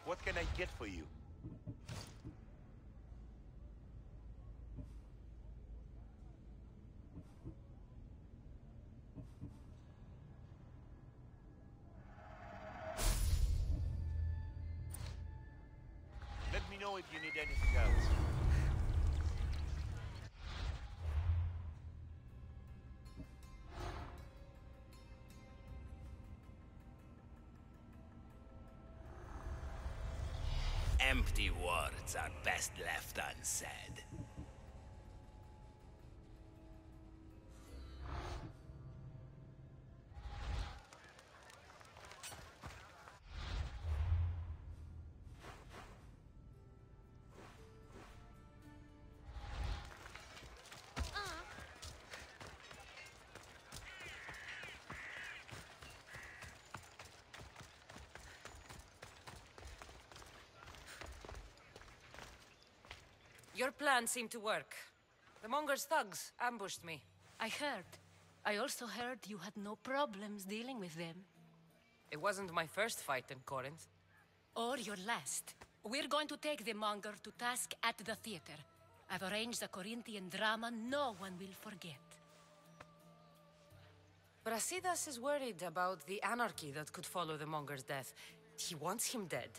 What can I get for you? Let me know if you need anything else. Empty words are best left unsaid. Your plan seemed to work. The Monger's thugs ambushed me. I heard. I also heard you had no problems dealing with them. It wasn't my first fight in Corinth. Or your last. We're going to take the Monger to task at the theater. I've arranged a Corinthian drama no one will forget. Brasidas is worried about the anarchy that could follow the Monger's death. He wants him dead,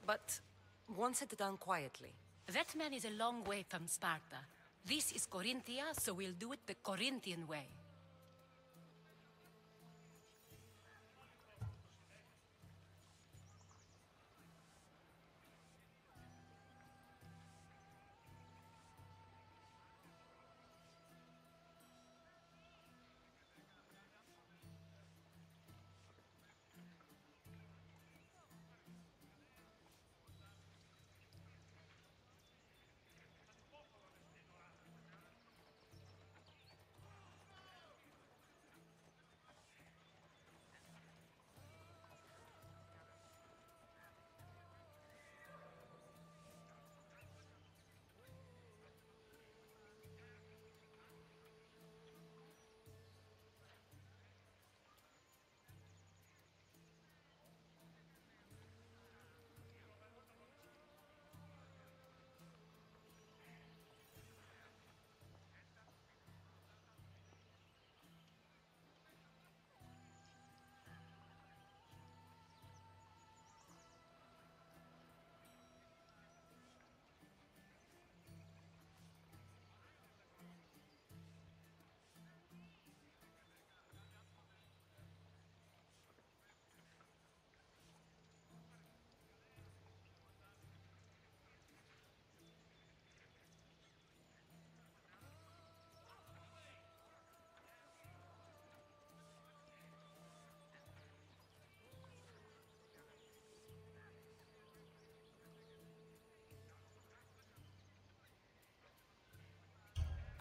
but wants it done quietly. That man is a long way from Sparta. This is Corinthia, so we'll do it the Corinthian way.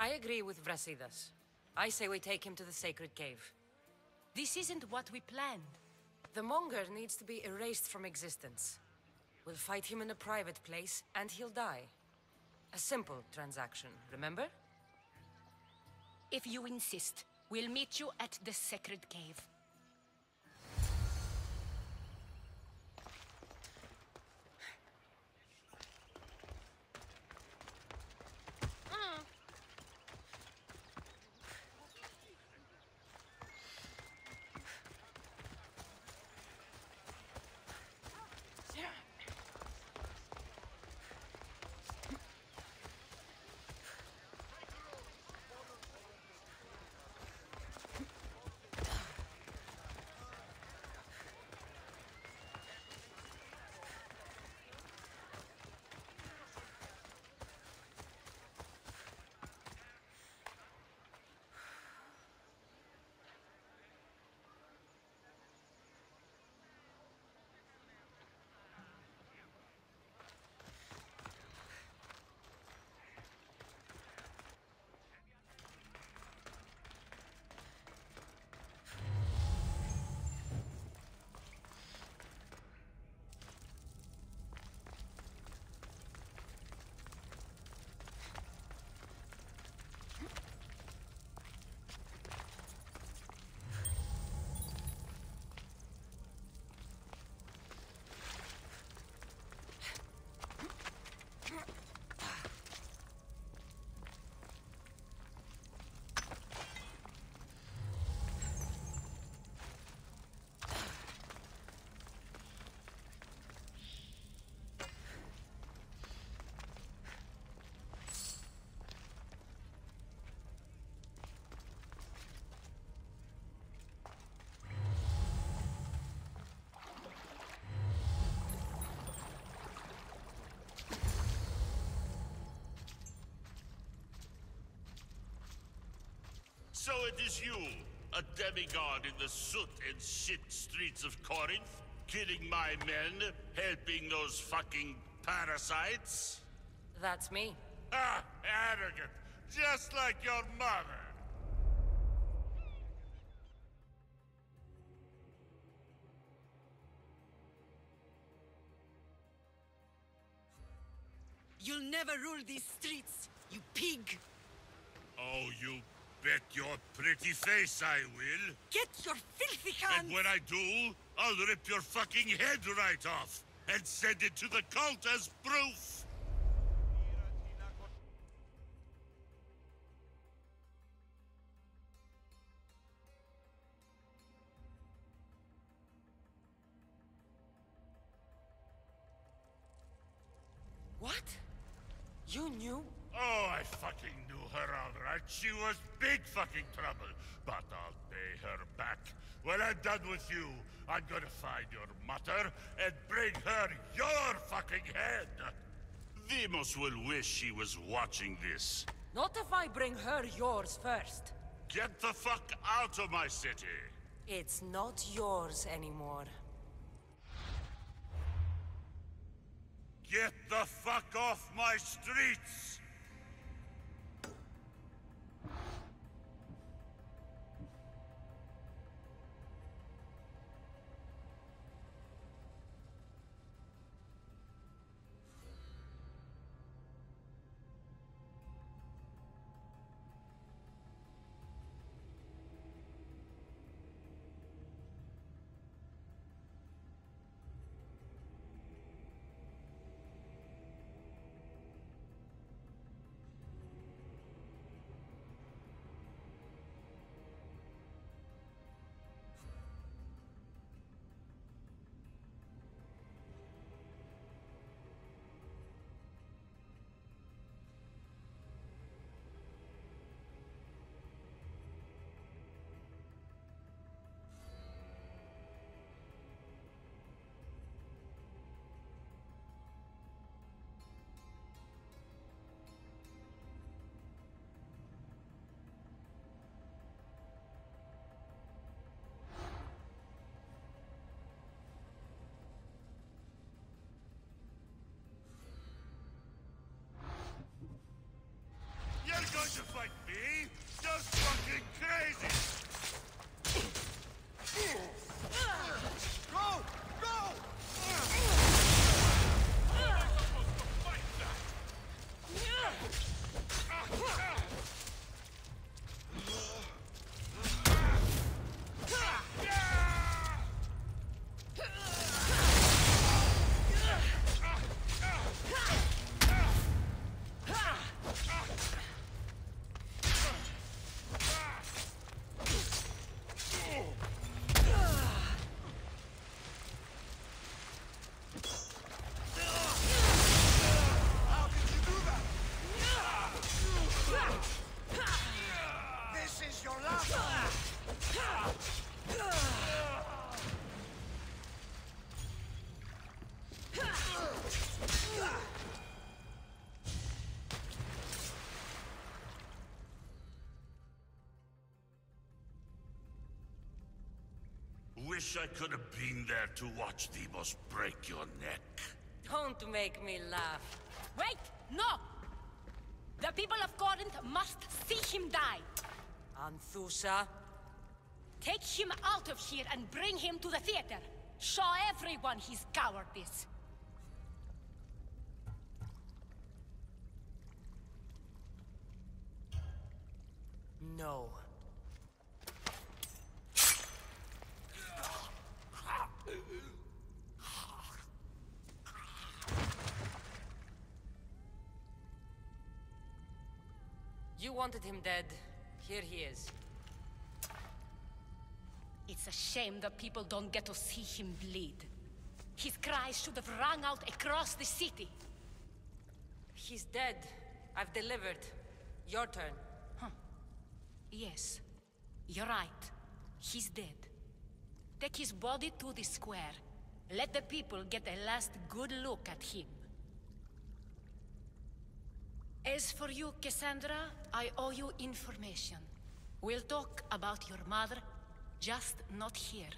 I agree with Brasidas. I say we take him to the sacred cave. This isn't what we planned. The Monger needs to be erased from existence. We'll fight him in a private place, and he'll die. A simple transaction, remember? If you insist, we'll meet you at the sacred cave. So it is you, a demigod in the soot and shit streets of Corinth, killing my men, helping those fucking parasites? That's me. Ah, arrogant, just like your mother. You'll never rule these streets, you pig! Oh, you bet your pretty face I will. Get your filthy hands! And when I do, I'll rip your fucking head right off and send it to the cult as proof. What? You knew? Oh, I fucking knew her all right. She was big fucking trouble. But I'll pay her back. When I'm done with you, I'm gonna find your mother and bring her your fucking head. Demos will wish she was watching this. Not if I bring her yours first. Get the fuck out of my city. It's not yours anymore. Get the fuck off my streets! You're going to fight me? Just fucking crazy! Go! Go! Wish I could have been there to watch Demos break your neck. Don't make me laugh. Wait! No! The people of Corinth must see him die! Anthusa? Take him out of here and bring him to the theater! Show everyone his cowardice! No. You wanted him dead. Here he is. It's a shame that people don't get to see him bleed. His cries should have rung out across the city. He's dead. I've delivered. Your turn. Yes, you're right. He's dead. Take his body to the square. Let the people get a last good look at him. As for you, Cassandra, I owe you information. We'll talk about your mother, just not here.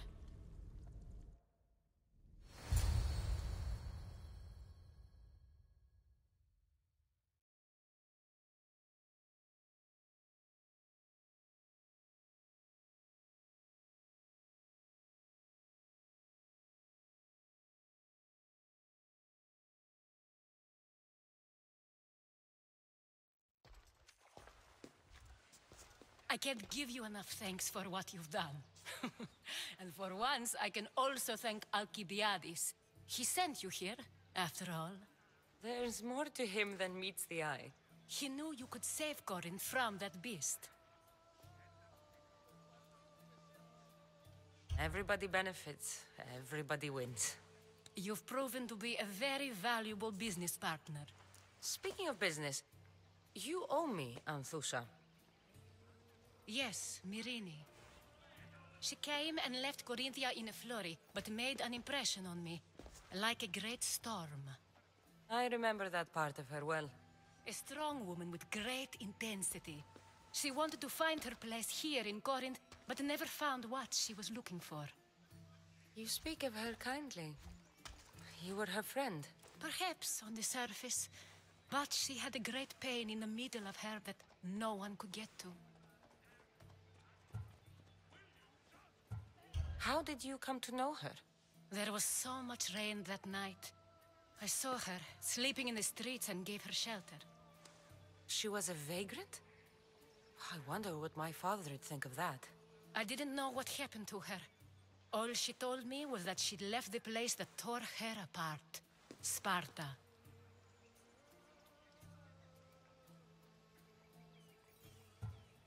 I can't give you enough thanks for what you've done. And for once, I can also thank Alcibiades. He sent you here, after all. There's more to him than meets the eye. He knew you could save Corinth from that beast. Everybody benefits, everybody wins. You've proven to be a very valuable business partner. Speaking of business, you owe me, Anthusha. Yes, Myrine. She came and left Corinthia in a flurry, but made an impression on me, like a great storm. I remember that part of her well. A strong woman with great intensity. She wanted to find her place here in Corinth, but never found what she was looking for. You speak of her kindly. You were her friend. Perhaps on the surface, but she had a great pain in the middle of her that no one could get to. How did you come to know her? There was so much rain that night. I saw her, sleeping in the streets, and gave her shelter. She was a vagrant? I wonder what my father would think of that. I didn't know what happened to her. All she told me was that she'd left the place that tore her apart. Sparta.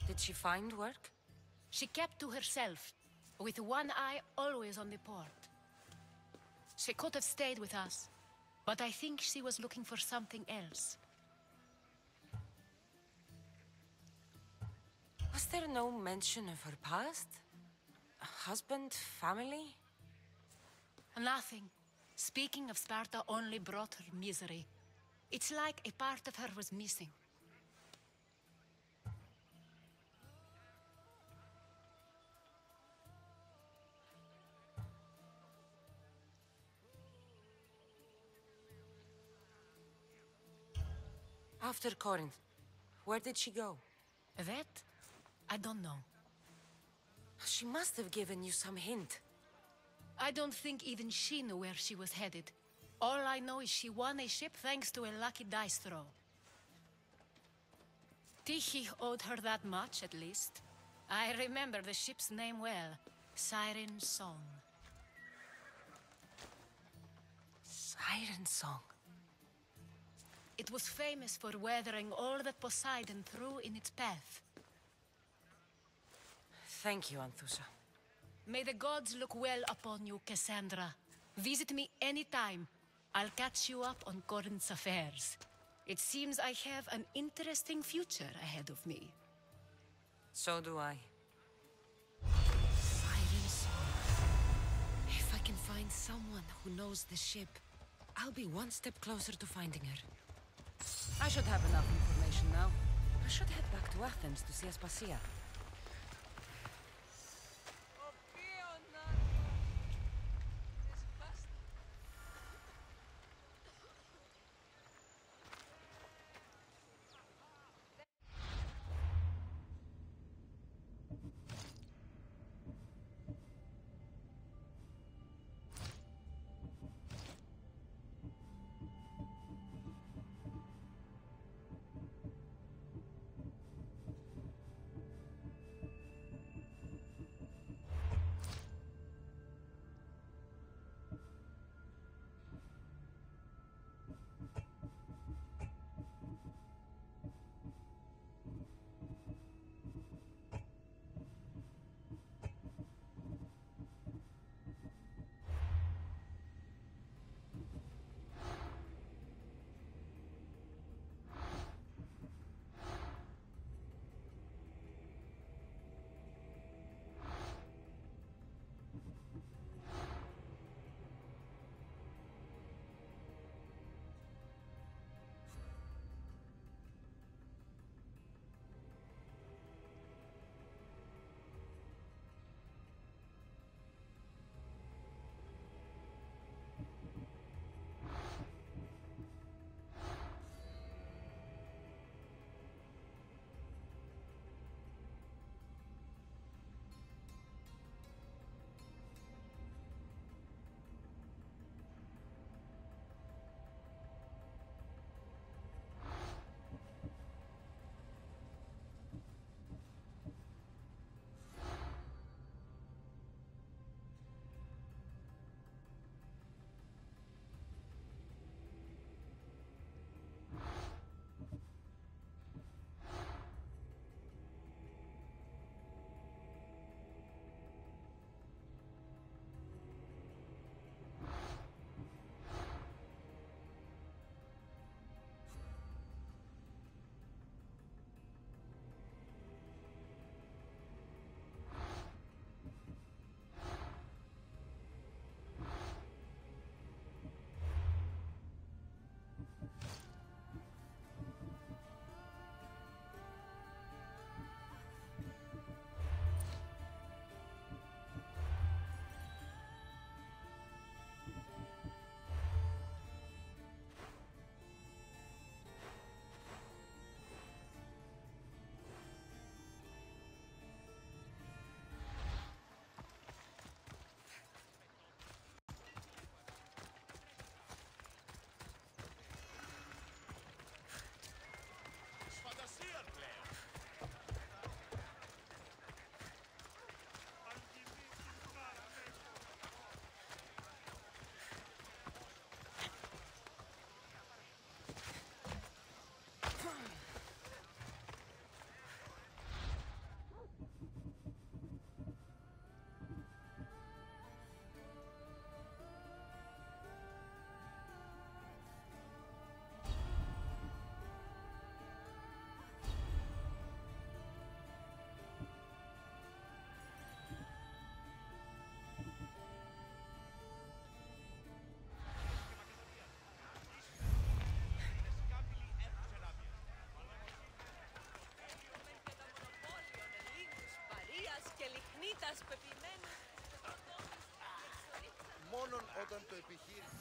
Did she find work? She kept to herself, with one eye always on the port. She could have stayed with us, but I think she was looking for something else. Was there no mention of her past? A husband, family? Nothing. Speaking of Sparta only brought her misery. It's like a part of her was missing. After Corinth, where did she go? That? I don't know. She must have given you some hint. I don't think even she knew where she was headed. All I know is she won a ship thanks to a lucky dice throw. Tyche owed her that much, at least. I remember the ship's name well. Siren Song. Siren Song. It was famous for weathering all that Poseidon threw in its path. Thank you, Anthusha. May the gods look well upon you, Cassandra. Visit me anytime. I'll catch you up on Corinth's affairs. It seems I have an interesting future ahead of me. So do I. Siren Song. If I can find someone who knows the ship, I'll be one step closer to finding her. I should have enough information now. I should head back to Athens to see Aspasia.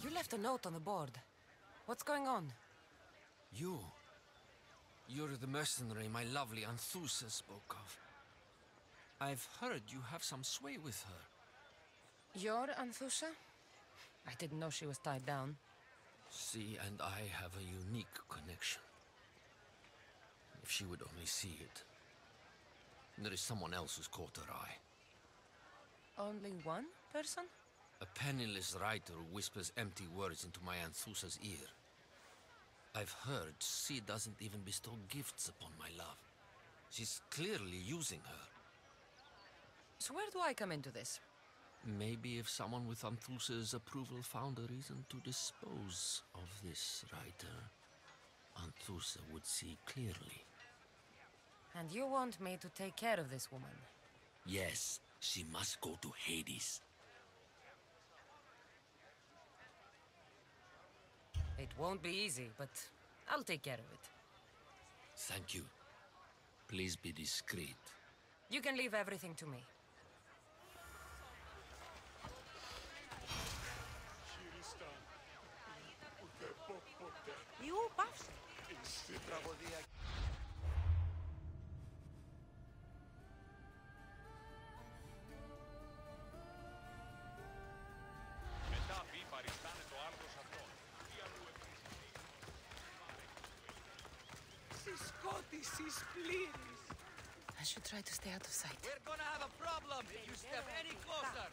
You left a note on the board. What's going on? You're the mercenary my lovely Anthusa spoke of. I've heard you have some sway with her. You're Anthusa? I didn't know she was tied down. She and I have a unique connection. If she would only see it. There is someone else who's caught her eye. Only one person? A penniless writer who whispers empty words into my Anthusa's ear. I've heard she doesn't even bestow gifts upon my love. She's clearly using her. So where do I come into this? Maybe if someone with Anthusa's approval found a reason to dispose of this writer, Anthusa would see clearly. And you want me to take care of this woman? Yes, she must go to Hades. It won't be easy, but I'll take care of it. Thank you. Please be discreet. You can leave everything to me. You buffs. Μετά μη παριστάνε το άρθος αυτόν. Συσκότησης πλήρης. I should try to stay out of sight. We're gonna have a problem if you step any closer.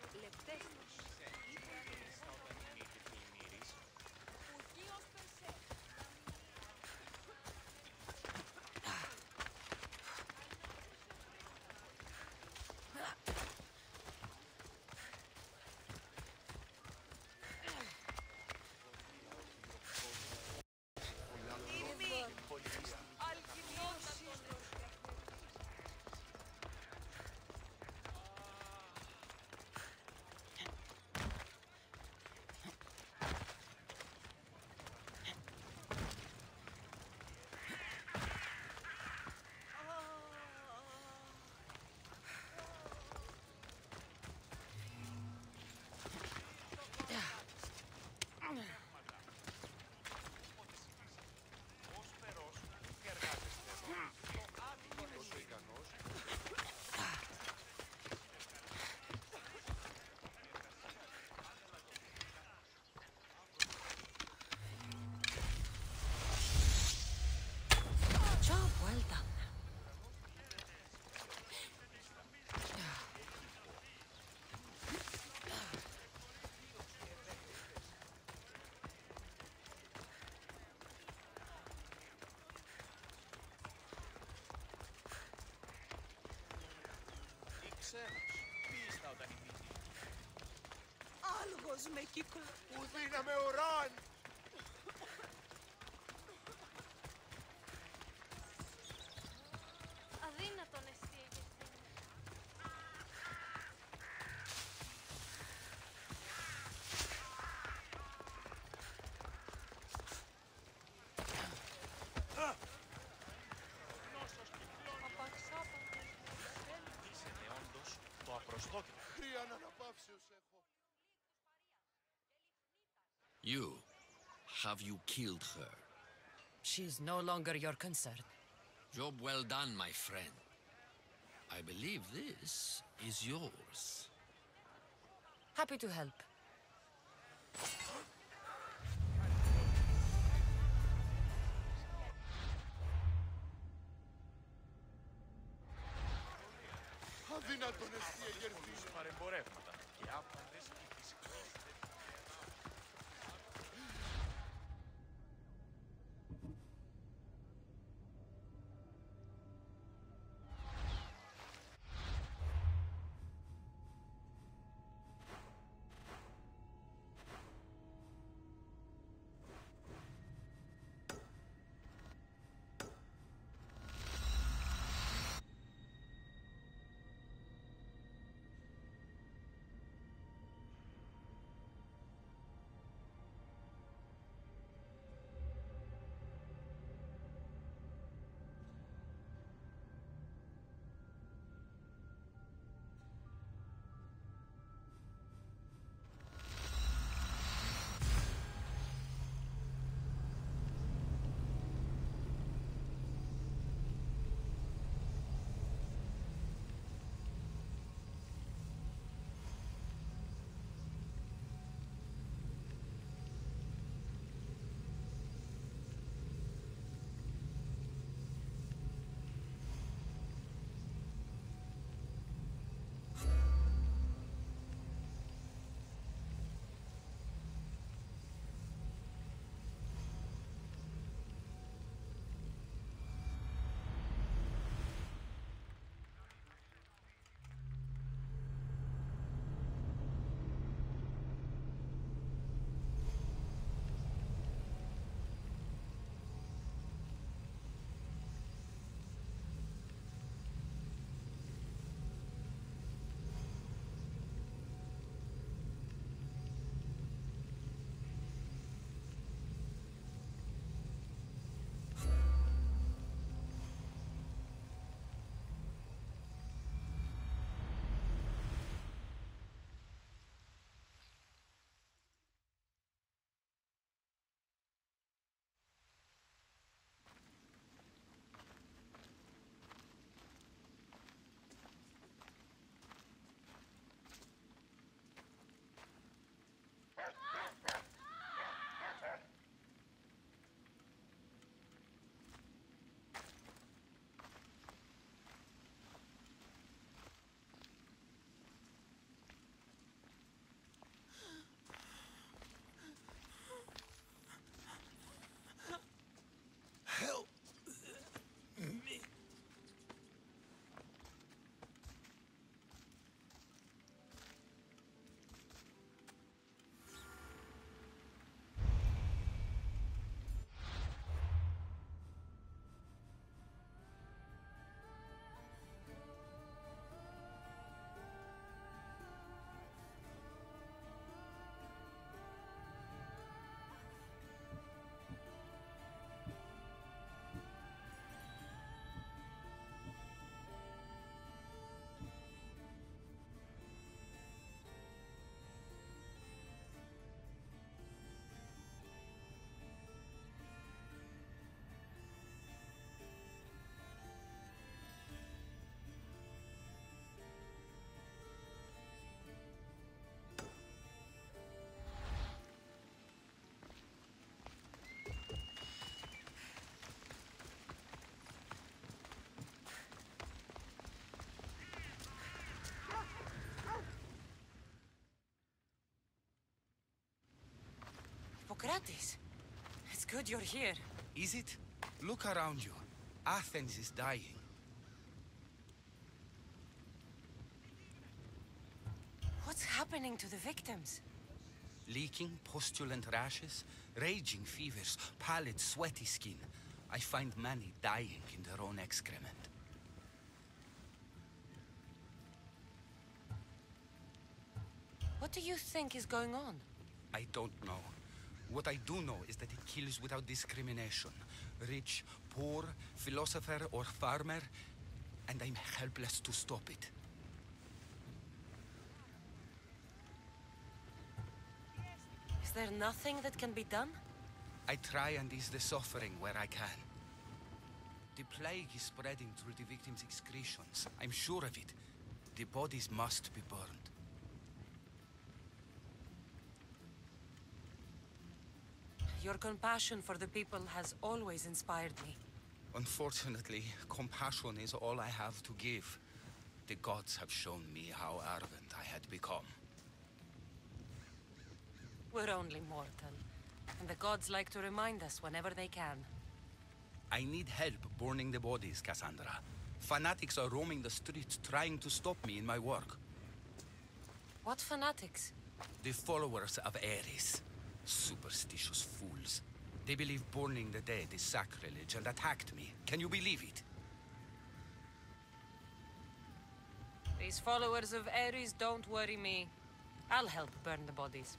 Job well done. Άλγος με κύκλο. Πού δίναμε οράν! Αδύνατον εσύ εκεί. Είσαι όντως το απροστόκητο. Χρία αναπαύσεως έχω. You. Have you killed her? She's no longer your concern. Job well done, my friend. I believe this is yours. Happy to help. Αδύνατον εσύ εγερθείς παρεμπορεύματα και άπαντες και τις Thetis, it's good you're here. Is it? Look around you. Athens is dying. What's happening to the victims? Leaking, postulant rashes, raging fevers, pallid, sweaty skin. I find many dying in their own excrement. What do you think is going on? I don't know. What I do know is that it kills without discrimination. Rich, poor, philosopher or farmer, and I'm helpless to stop it. Is there nothing that can be done? I try and ease the suffering where I can. The plague is spreading through the victims' excretions. I'm sure of it. The bodies must be burned. Your compassion for the people has always inspired me. Unfortunately, compassion is all I have to give. The gods have shown me how arrogant I had become. We're only mortal, and the gods like to remind us whenever they can. I need help burning the bodies, Cassandra. Fanatics are roaming the streets trying to stop me in my work. What fanatics? The followers of Ares. Superstitious fools. They believe burning the dead is sacrilege and attacked me. Can you believe it? These followers of Ares don't worry me. I'll help burn the bodies.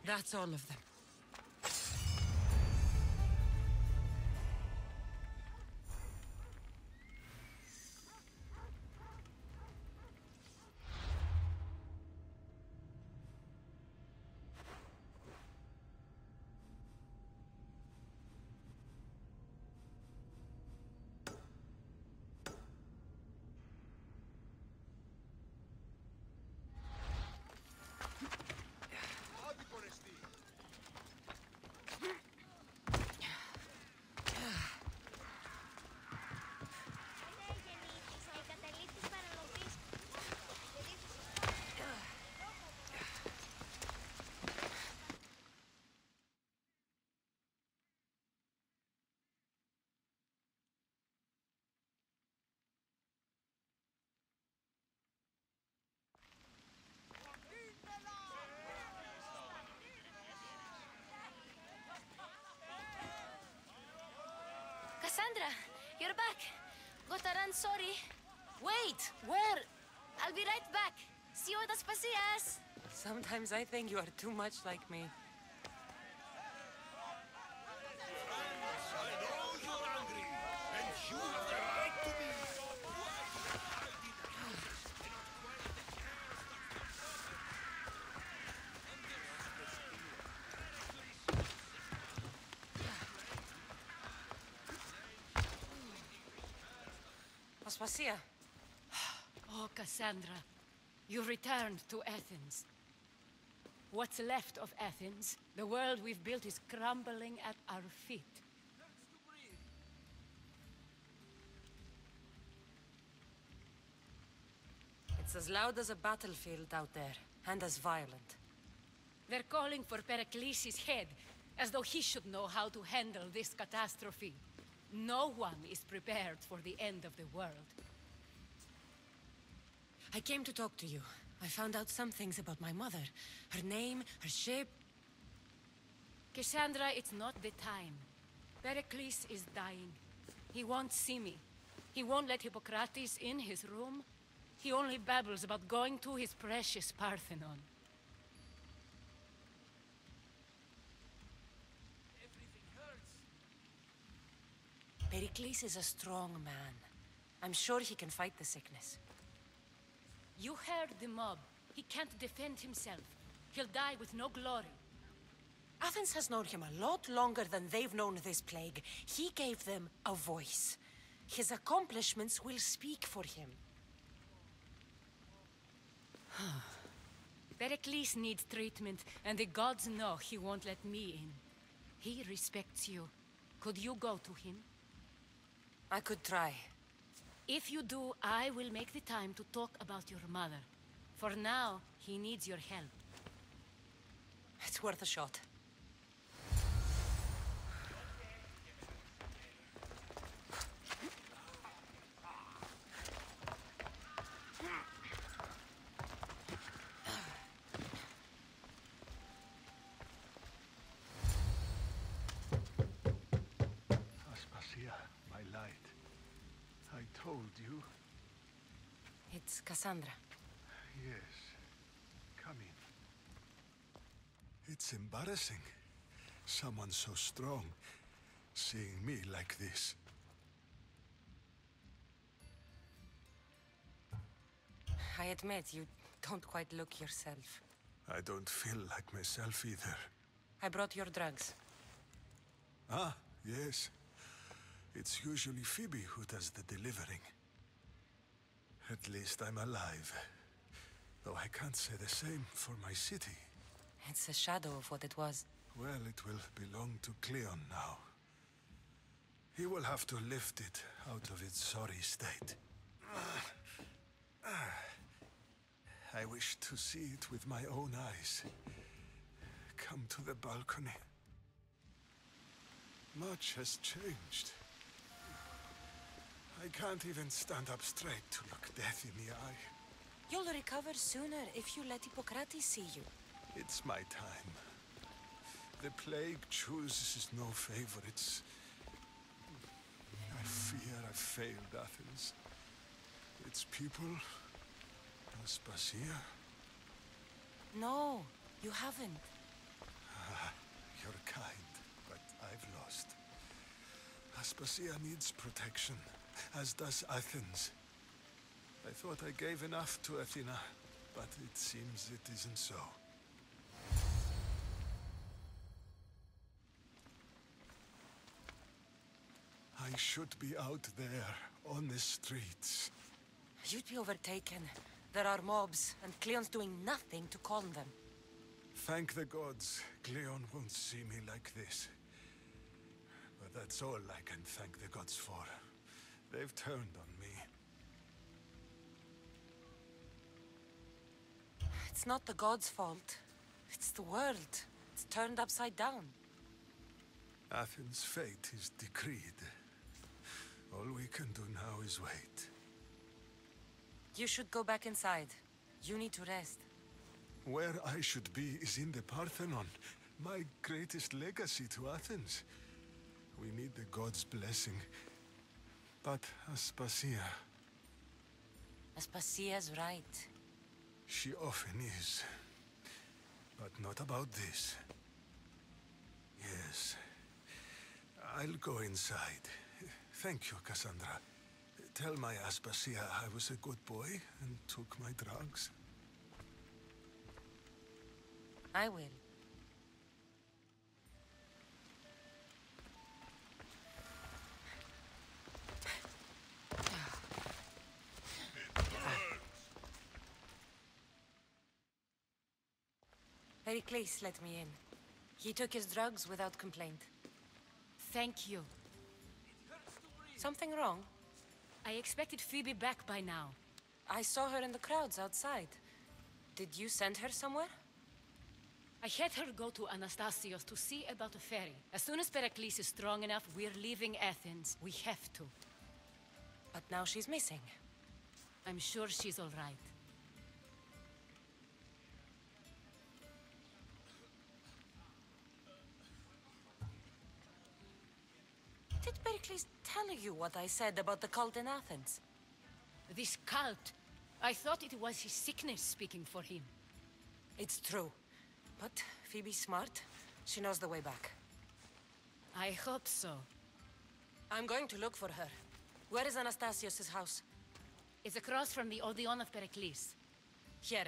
That's all of them. man, sorry. Wait! Where? I'll be right back. See you at Aspasias. Sometimes I think you are too much like me. Aspasia. Oh, Cassandra. You returned to Athens. What's left of Athens, the world we've built is crumbling at our feet. It's as loud as a battlefield out there, and as violent. They're calling for Pericles' head, as though he should know how to handle this catastrophe. No one is prepared for the end of the world. I came to talk to you. I found out some things about my mother. Her name, her ship. Cassandra, it's not the time. Pericles is dying. He won't see me. He won't let Hippocrates in his room. He only babbles about going to his precious Parthenon. Pericles is a strong man. I'm sure he can fight the sickness. You heard the mob. He can't defend himself. He'll die with no glory. Athens has known him a lot longer than they've known this plague. He gave them a voice. His accomplishments will speak for him. Pericles needs treatment, and the gods know he won't let me in. He respects you. Could you go to him? I could try. If you do, I will make the time to talk about your mother. For now, he needs your help. It's worth a shot. Aspasia, my light. I told you. It's Cassandra. Yes. Come in. It's embarrassing. Someone so strong seeing me like this. I admit, you don't quite look yourself. I don't feel like myself either. I brought your drugs. Ah, yes. It's usually Phoebe who does the delivering. At least I'm alive. Though I can't say the same for my city. It's a shadow of what it was. Well, it will belong to Cleon now. He will have to lift it out of its sorry state. I wish to see it with my own eyes. Come to the balcony. Much has changed. I can't even stand up straight to look death in the eye. You'll recover sooner if you let Hippocrates see you. It's my time. The plague chooses no favorites. I fear I've failed Athens. Its people, Aspasia. No, you haven't. You're kind, but I've lost. Aspasia needs protection, as does Athens. I thought I gave enough to Athena, but it seems it isn't so. I should be out there, on the streets. You'd be overtaken. There are mobs, and Cleon's doing nothing to calm them. Thank the gods, Cleon won't see me like this. But that's all I can thank the gods for. They've turned on me. It's not the gods' fault. It's the world. It's turned upside down. Athens' fate is decreed. All we can do now is wait. You should go back inside. You need to rest. Where I should be is in the Parthenon, my greatest legacy to Athens. We need the gods' blessing. But Aspasia, Aspasia's right. she often is. But not about this. Yes. I'll go inside. Thank you, Cassandra. Tell my Aspasia I was a good boy and took my drugs. I will. Pericles let me in. He took his drugs without complaint. Thank you. Something wrong? I expected Phoebe back by now. I saw her in the crowds outside. Did you send her somewhere? I had her go to Anastasios to see about a ferry. As soon as Pericles is strong enough, we're leaving Athens. We have to. But now she's missing. I'm sure she's all right. Did Pericles tell you what I said about the cult in Athens? This cult. I thought it was his sickness speaking for him. It's true. But Phoebe's smart. She knows the way back. I hope so. I'm going to look for her. Where is Anastasios' house? It's across from the Odeon of Pericles. Here.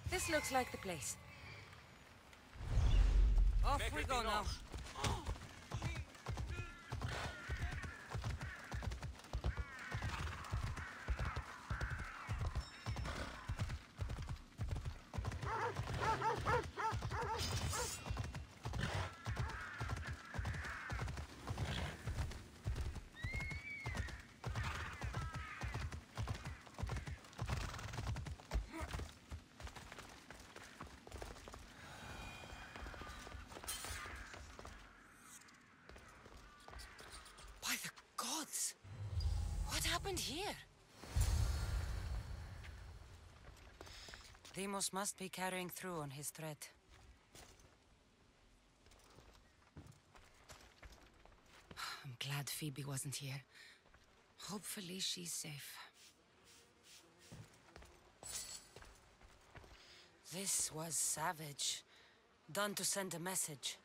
This looks like the place. Off we go now. By the gods! What happened here? Deimos must be carrying through on his threat. I'm glad Phoebe wasn't here. Hopefully she's safe. This was savage. Done to send a message.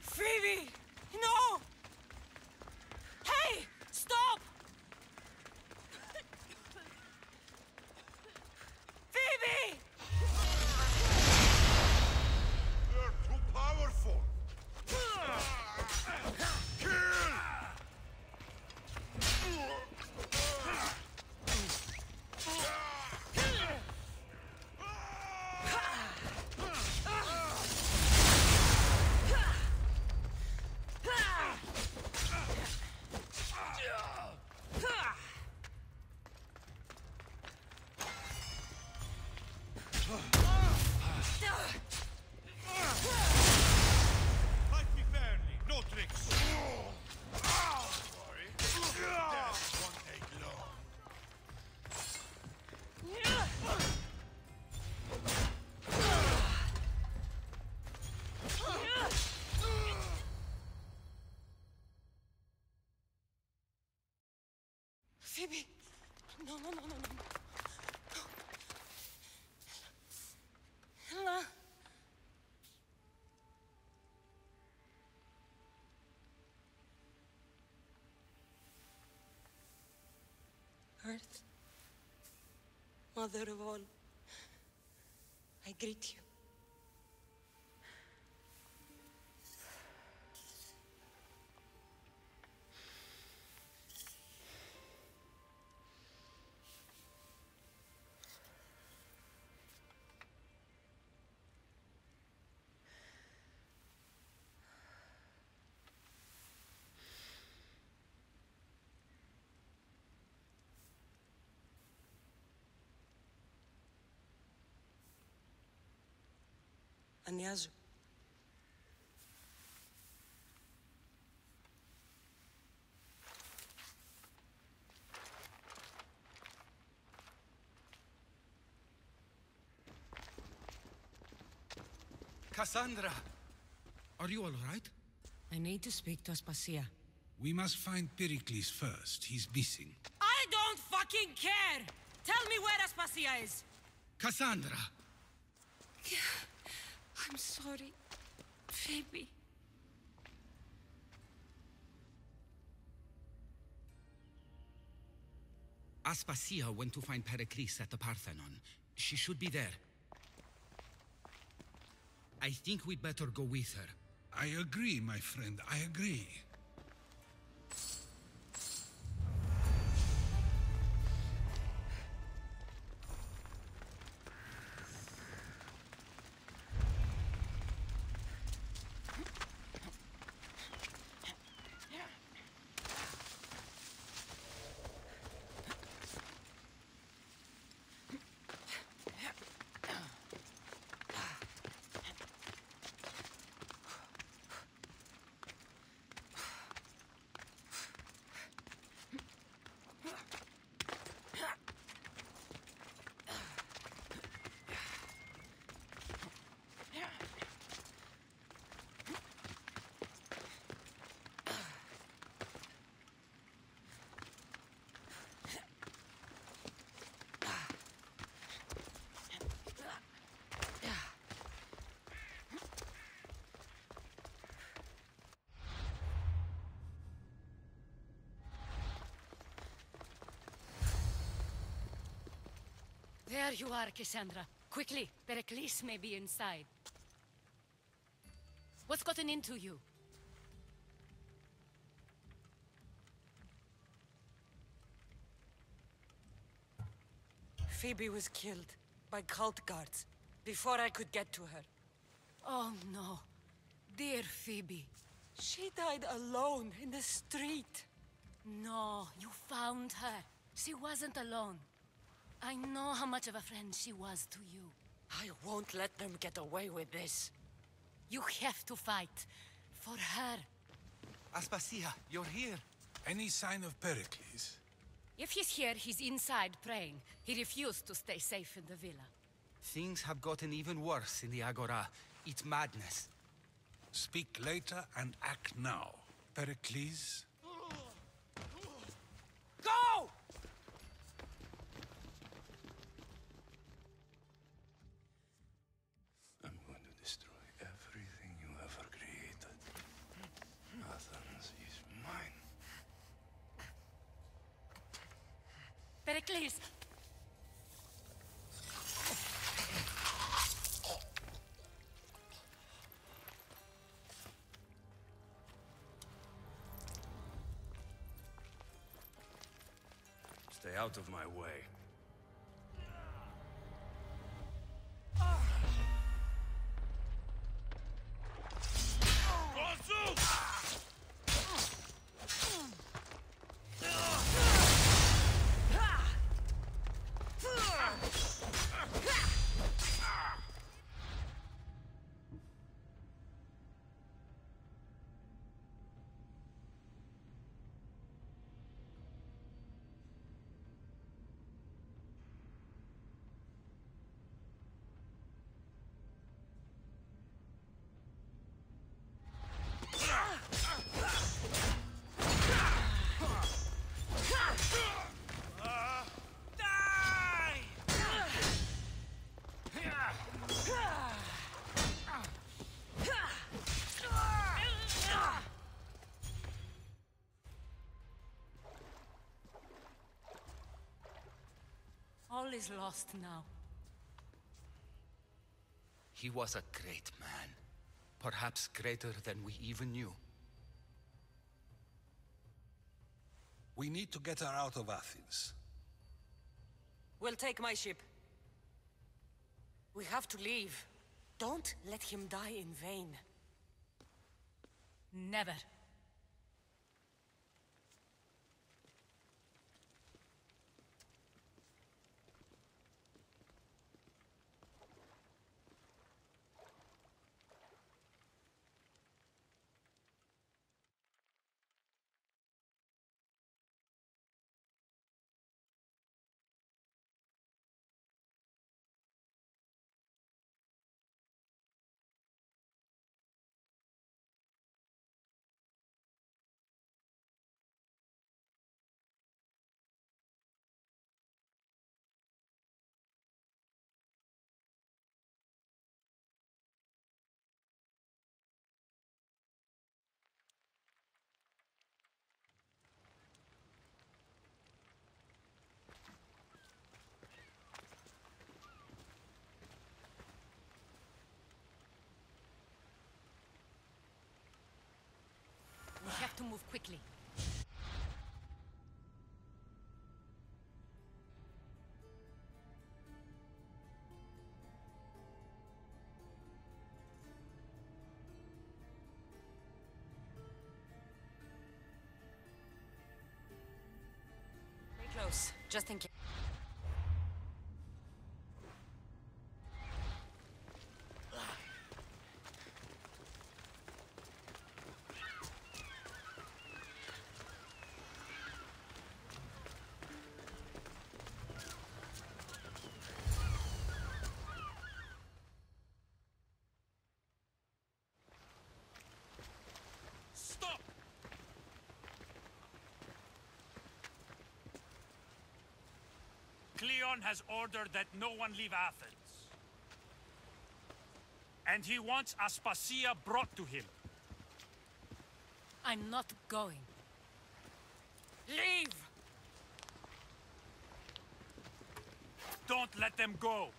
Phoebe! No! Hey! Stop! Phoebe! They're too powerful! Kill! Phoebe! No, no, no, no, no. Ella. Earth, Mother of all, I greet you. Anyazu. Cassandra! Are you all right? I need to speak to Aspasia. We must find Pericles first. He's missing. I don't fucking care! Tell me where Aspasia is! Cassandra! I'm sorry, Phoebe. Aspasia went to find Pericles at the Parthenon. She should be there. I think we'd better go with her. I agree, my friend. I agree. There you are, Cassandra. Quickly, Pericles may be inside. What's gotten into you? Phoebe was killed by cult guards before I could get to her. Oh no. Dear Phoebe. She died alone in the street. No, you found her. She wasn't alone. I know how much of a friend she was to you. I won't let them get away with this. You have to fight. For her. Aspasia, you're here. Any sign of Pericles? If he's here, he's inside praying. He refused to stay safe in the villa. Things have gotten even worse in the Agora. It's madness. Speak later and act now. Pericles? Go! I'm going to destroy everything you ever created. Athens is mine. Pericles! Stay out of my way. is lost now. He was a great man. Perhaps greater than we even knew. We need to get her out of Athens. We'll take my ship. We have to leave. Don't let him die in vain. Never. We have to move quickly. Stay close, just in case. Stop! Cleon has ordered that no one leave Athens. And he wants Aspasia brought to him. I'm not going. Leave! Don't let them go.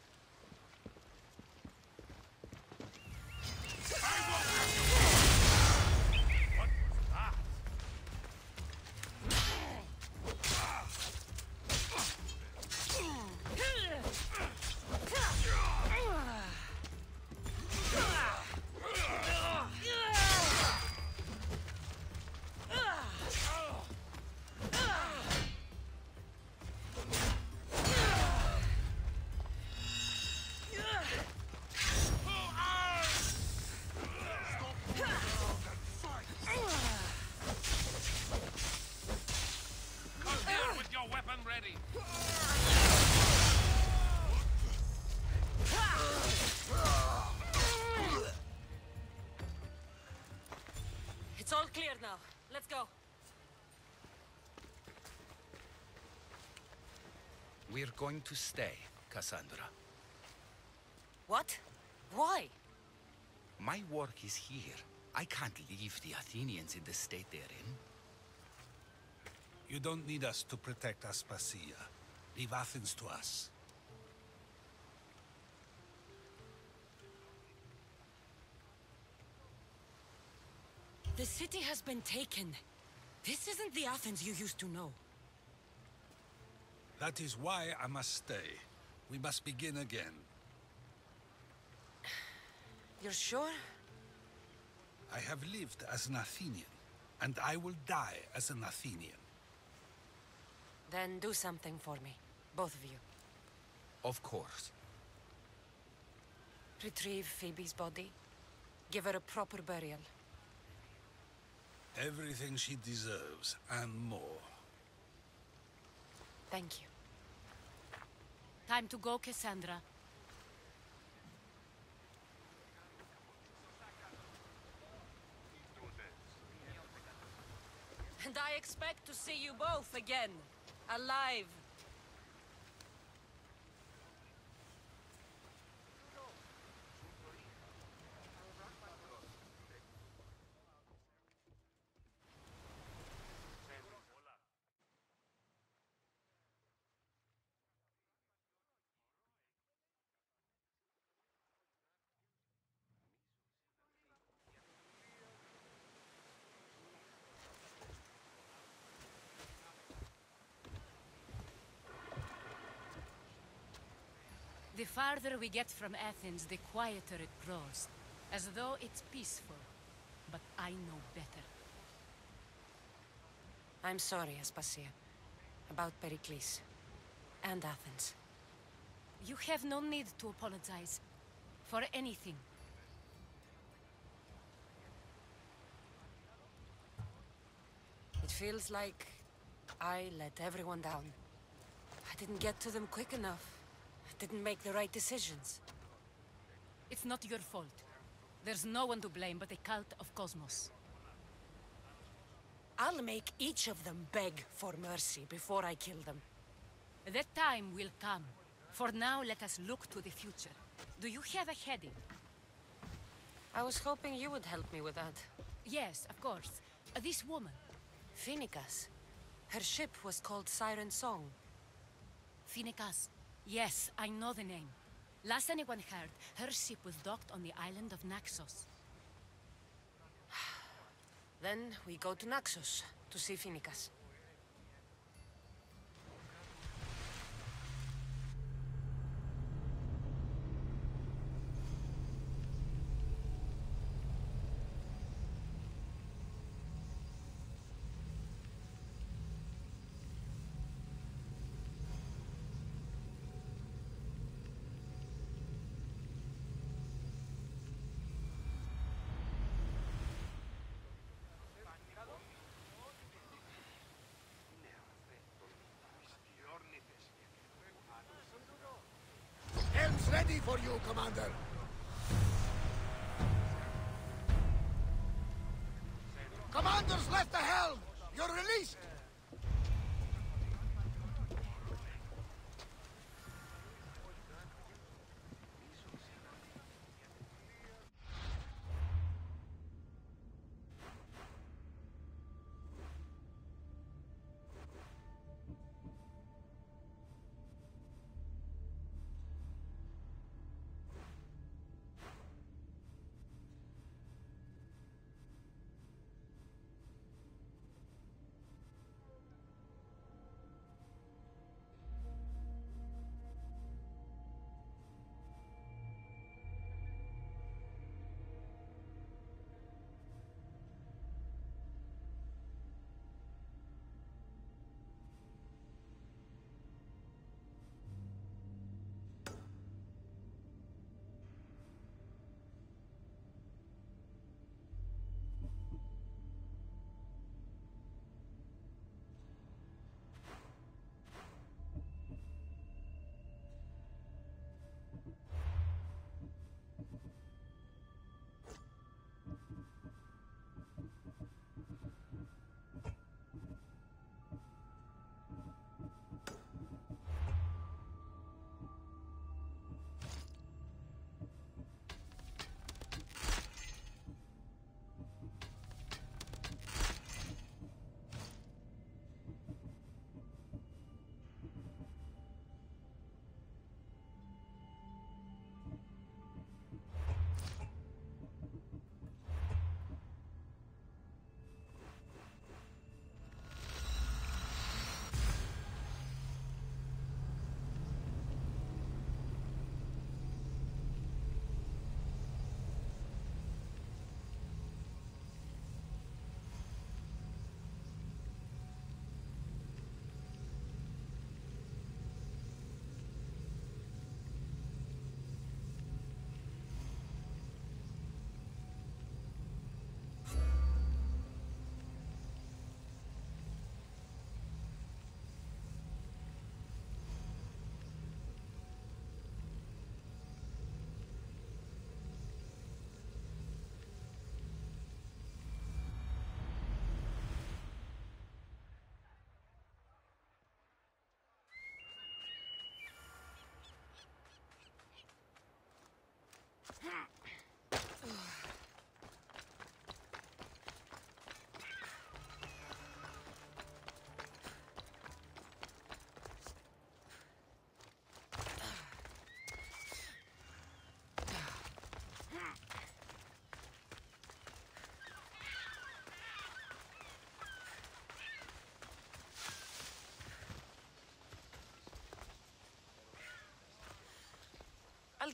What was that? Come here with your weapon ready. It's all clear now. Let's go. We're going to stay, Cassandra. What? Why? My work is here. I can't leave the Athenians in the state they're in. You don't need us to protect Aspasia. Leave Athens to us. The city has been taken. This isn't the Athens you used to know. That is why I must stay. We must begin again. You're sure? I have lived as an Athenian, and I will die as an Athenian. Then do something for me. Both of you. Of course. Retrieve Phoebe's body. Give her a proper burial. Everything she deserves, and more. Thank you. Time to go, Cassandra. And I expect to see you both again. Alive. farther we get from Athens, the quieter it grows. As though it's peaceful. But I know better. I'm sorry, Aspasia. About Pericles. And Athens. You have no need to apologize. For anything. It feels like I let everyone down. I didn't get to them quick enough. I didn't make the right decisions. It's not your fault. There's no one to blame but the cult of Cosmos. I'll make each of them beg for mercy before I kill them. That time will come. For now, let us look to the future. Do you have a heading? I was hoping you would help me with that. Yes, of course. This woman. Phoenicas. Her ship was called Siren Song. Phoenicas. Yes, I know the name. Last anyone heard, her ship was docked on the island of Naxos. Then we go to Naxos to see Phoenicas. Helm's ready for you, Commander. Commander's left the helm. You're released.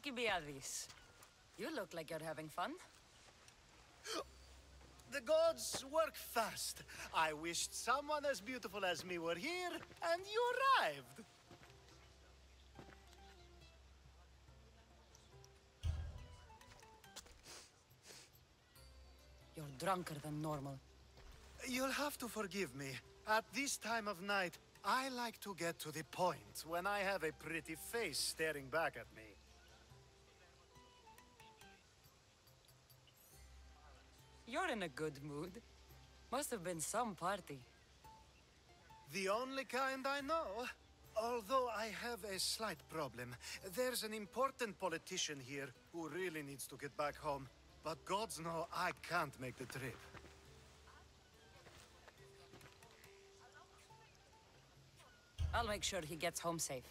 Alcibiades. You look like you're having fun. The gods work fast. I wished someone as beautiful as me were here, and you arrived. You're drunker than normal. You'll have to forgive me. At this time of night, I like to get to the point when I have a pretty face staring back at me. You're in a good mood. Must have been some party. The only kind I know. Although I have a slight problem. There's an important politician here who really needs to get back home. But gods know I can't make the trip. I'll make sure he gets home safe.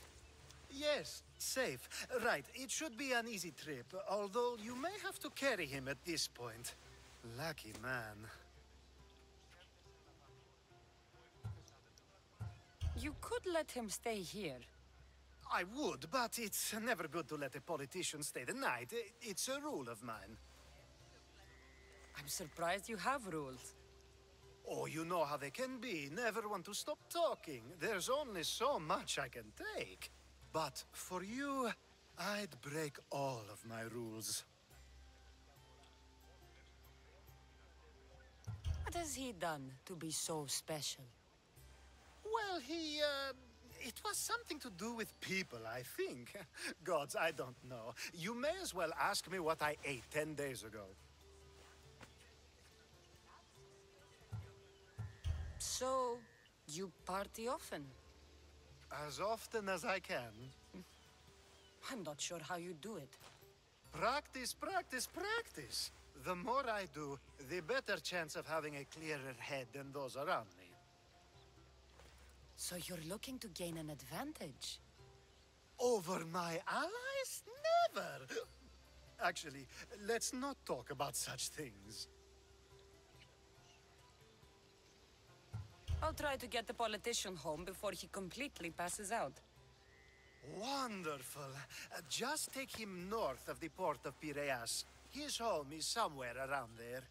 Yes, safe. Right, it should be an easy trip, although you may have to carry him at this point. Lucky man. You could let him stay here. I would, but it's never good to let a politician stay the night. It's a rule of mine. I'm surprised you have rules. Oh, you know how they can be. Never want to stop talking. There's only so much I can take. But for you, I'd break all of my rules. What has he done to be so special? Well, it was something to do with people, I think. Gods, I don't know. You may as well ask me what I ate 10 days ago. So, you party often? As often as I can. I'm not sure how you do it. Practice, practice, practice. The more I do, the better chance of having a clearer head than those around me. So you're looking to gain an advantage? Over my allies? Never! Actually, let's not talk about such things. I'll try to get the politician home before he completely passes out. Wonderful. Just take him north of the port of Piraeus. His home is somewhere around there.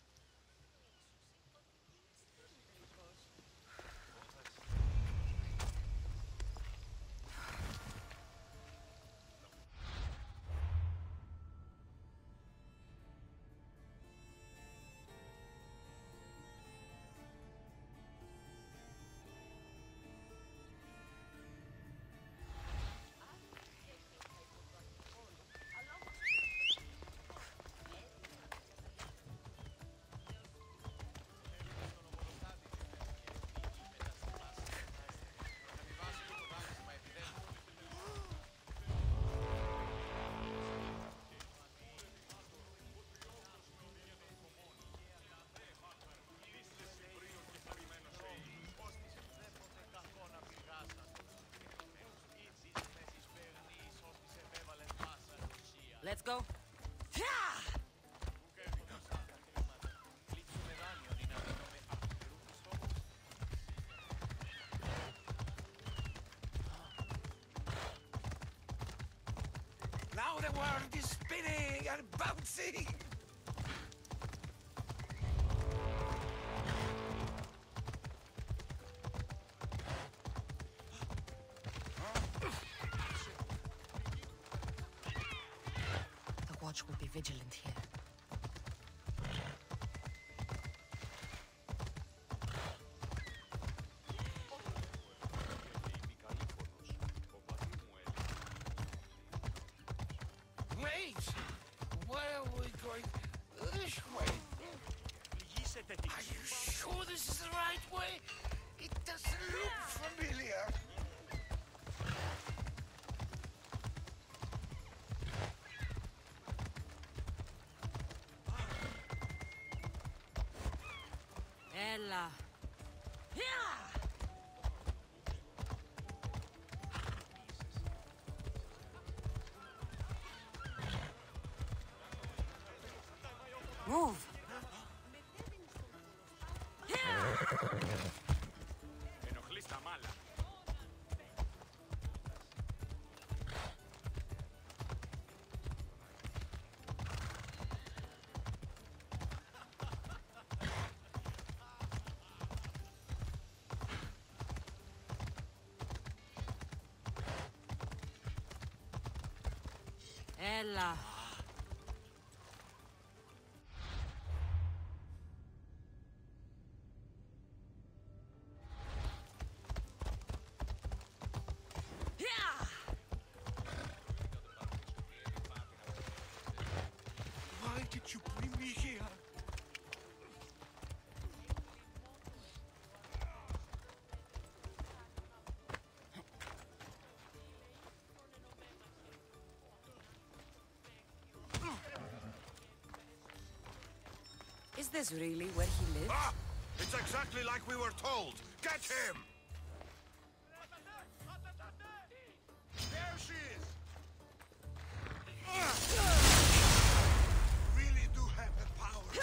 Let's go. Now the world is spinning and bouncing! The watch will be vigilant here. Wait! Where are we going? This way? Are you sure this is the right way? It doesn't look familiar. Ella. Move. Ella. Why did you bring me here? Is this really where he lives? Ah! It's exactly like we were told! Get him! There she is! Really do have the power. You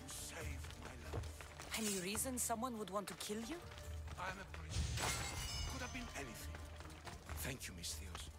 saved my life. Any reason someone would want to kill you? I'm a priest. Could have been anything. Thank you, Miss Theos.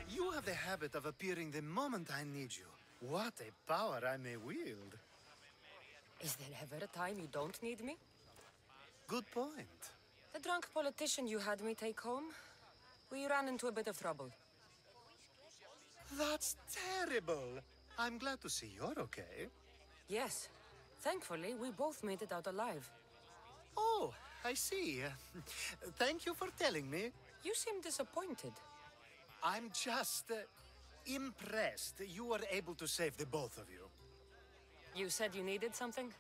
You have the habit of appearing the moment I need you. What a power I may wield. Is there ever a time you don't need me? Good point. The drunk politician you had me take home? We ran into a bit of trouble. That's terrible. I'm glad to see you're okay. Yes. Thankfully, we both made it out alive. Oh, I see. Thank you for telling me. You seem disappointed. I'm just impressed you were able to save the both of you. You said you needed something?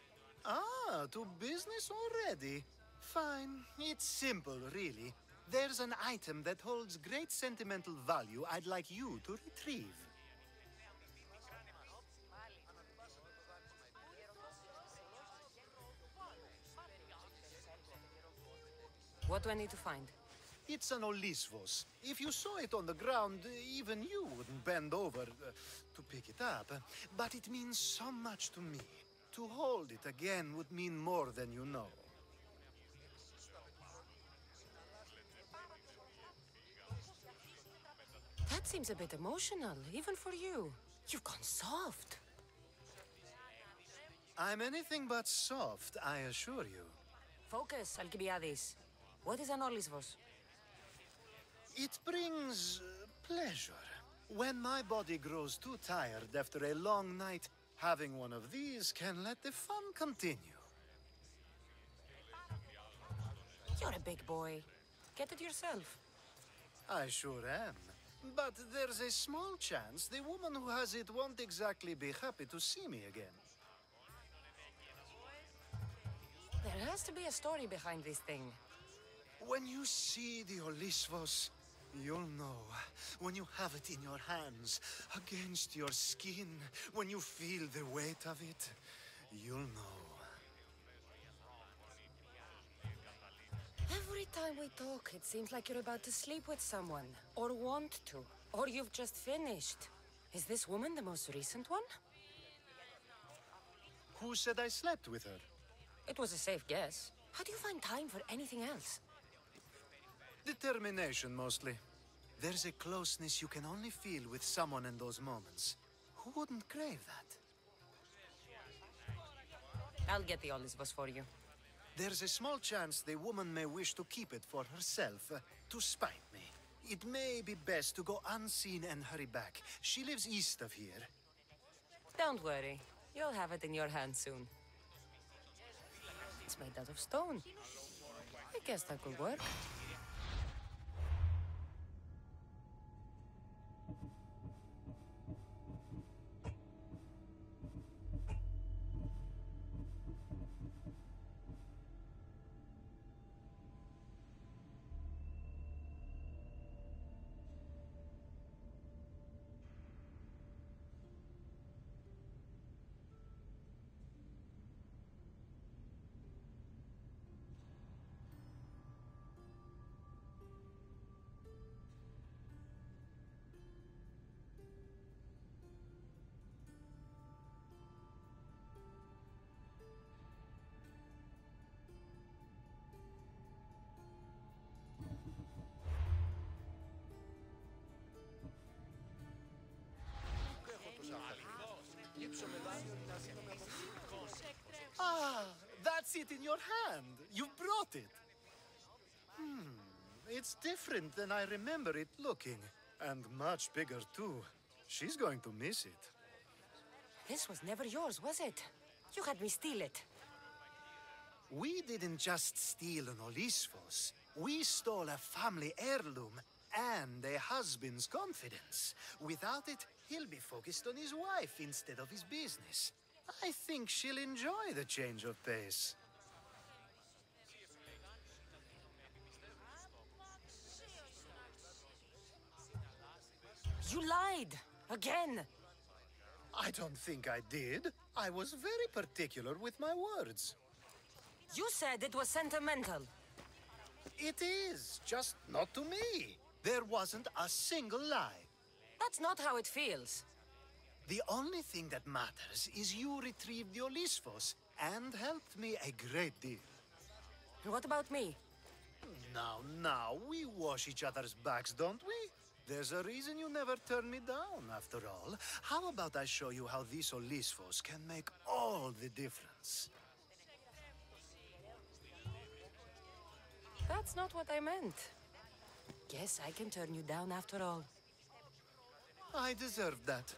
Ah, to business already. Fine. It's simple, really. There's an item that holds great sentimental value I'd like you to retrieve. What do I need to find? It's an Olisvos. If you saw it on the ground, even you wouldn't bend over to pick it up. But it means so much to me. To hold it again would mean more than you know. That seems a bit emotional, even for you. You've gone soft. I'm anything but soft, I assure you. Focus, Alcibiades. What is an Olisvos? It brings pleasure. When my body grows too tired after a long night, having one of these can let the fun continue. You're a big boy. Get it yourself. I sure am. But there's a small chance the woman who has it won't exactly be happy to see me again. There has to be a story behind this thing. When you see the Olisvos, you'll know. When you have it in your hands, against your skin, when you feel the weight of it, you'll know. Every time we talk, it seems like you're about to sleep with someone. Or want to. Or you've just finished. Is this woman the most recent one? Who said I slept with her? It was a safe guess. How do you find time for anything else? Determination, mostly. There's a closeness you can only feel with someone in those moments. Who wouldn't crave that? I'll get the Olisvos for you. There's a small chance the woman may wish to keep it for herself, to spite me. It may be best to go unseen and hurry back. She lives east of here. Don't worry. You'll have it in your hand soon. It's made out of stone. I guess that could work. Ah, that's it in your hand. You brought it. It's different than I remember it looking. And much bigger, too. She's going to miss it. This was never yours, was it? You had me steal it. We didn't just steal an Olisvos. We stole a family heirloom and a husband's confidence. Without it, he'll be focused on his wife instead of his business. I think she'll enjoy the change of pace. You lied! Again! I don't think I did. I was very particular with my words. You said it was sentimental. It is, just not to me. There wasn't a single lie. That's not how it feels. The only thing that matters is you retrieved the Olisvos and helped me a great deal. What about me? Now, we wash each other's backs, don't we? There's a reason you never turn me down, after all. How about I show you how these Olisvos can make all the difference? That's not what I meant. Guess I can turn you down after all. I deserve that.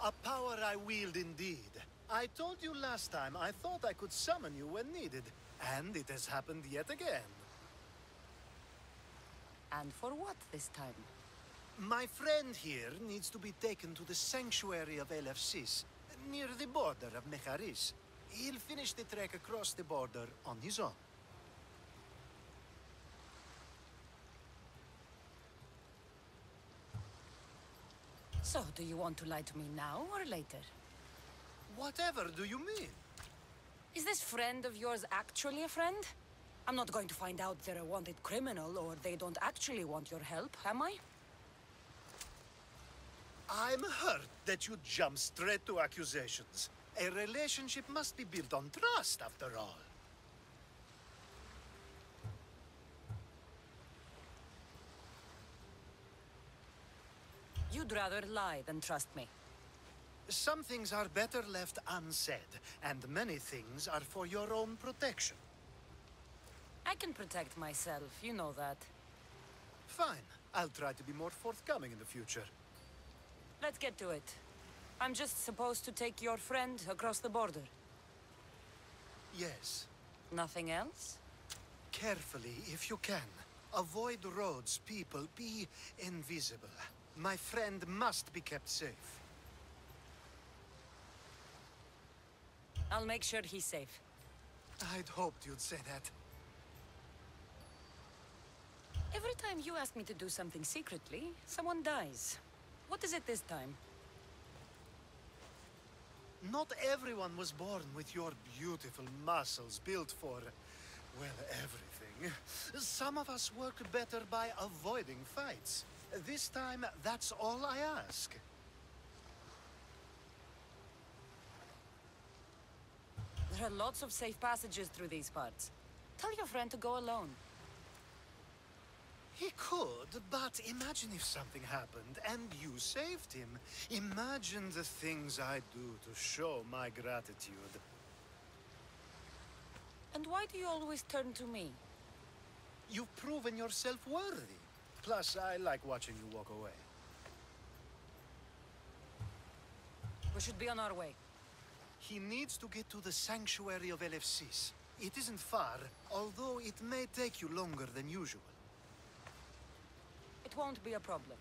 A power I wield indeed. I told you last time I thought I could summon you when needed, and it has happened yet again. And for what this time? My friend here needs to be taken to the sanctuary of Elefsis, near the border of Mecharis. He'll finish the trek across the border on his own. So, do you want to lie to me now or later? Whatever do you mean? Is this friend of yours actually a friend? I'm not going to find out they're a wanted criminal or they don't actually want your help, am I? I'm hurt that you jump straight to accusations. A relationship must be built on trust, after all. You'd rather lie than trust me. Some things are better left unsaid, and many things are for your own protection. I can protect myself, you know that. Fine. I'll try to be more forthcoming in the future. Let's get to it. I'm just supposed to take your friend across the border. Yes. Nothing else? Carefully, if you can. Avoid roads, people. Be invisible. My friend must be kept safe. I'll make sure he's safe. I'd hoped you'd say that. Every time you ask me to do something secretly, someone dies. What is it this time? Not everyone was born with your beautiful muscles built for, well, everything. Some of us work better by avoiding fights. This time, that's all I ask. There are lots of safe passages through these parts. Tell your friend to go alone. He could, but imagine if something happened and you saved him. Imagine the things I'd do to show my gratitude. And why do you always turn to me? You've proven yourself worthy. Plus, I like watching you walk away. We should be on our way. He needs to get to the sanctuary of Elefsis. It isn't far, although it may take you longer than usual. It won't be a problem.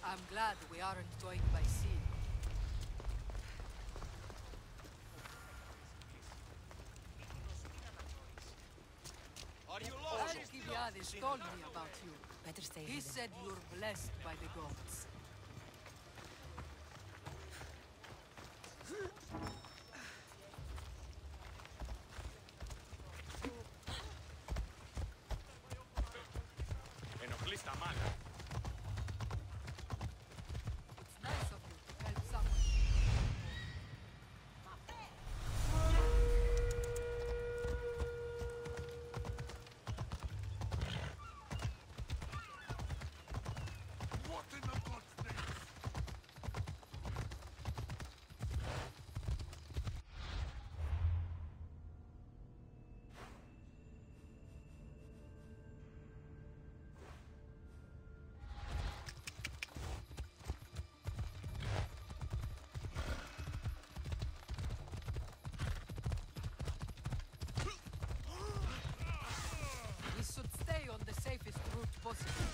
I'm glad we aren't going by sea. Alcibiades told me about you. Better stay He hidden. said you're blessed by the gods. It's nice of you to help someone. What in the God's possible.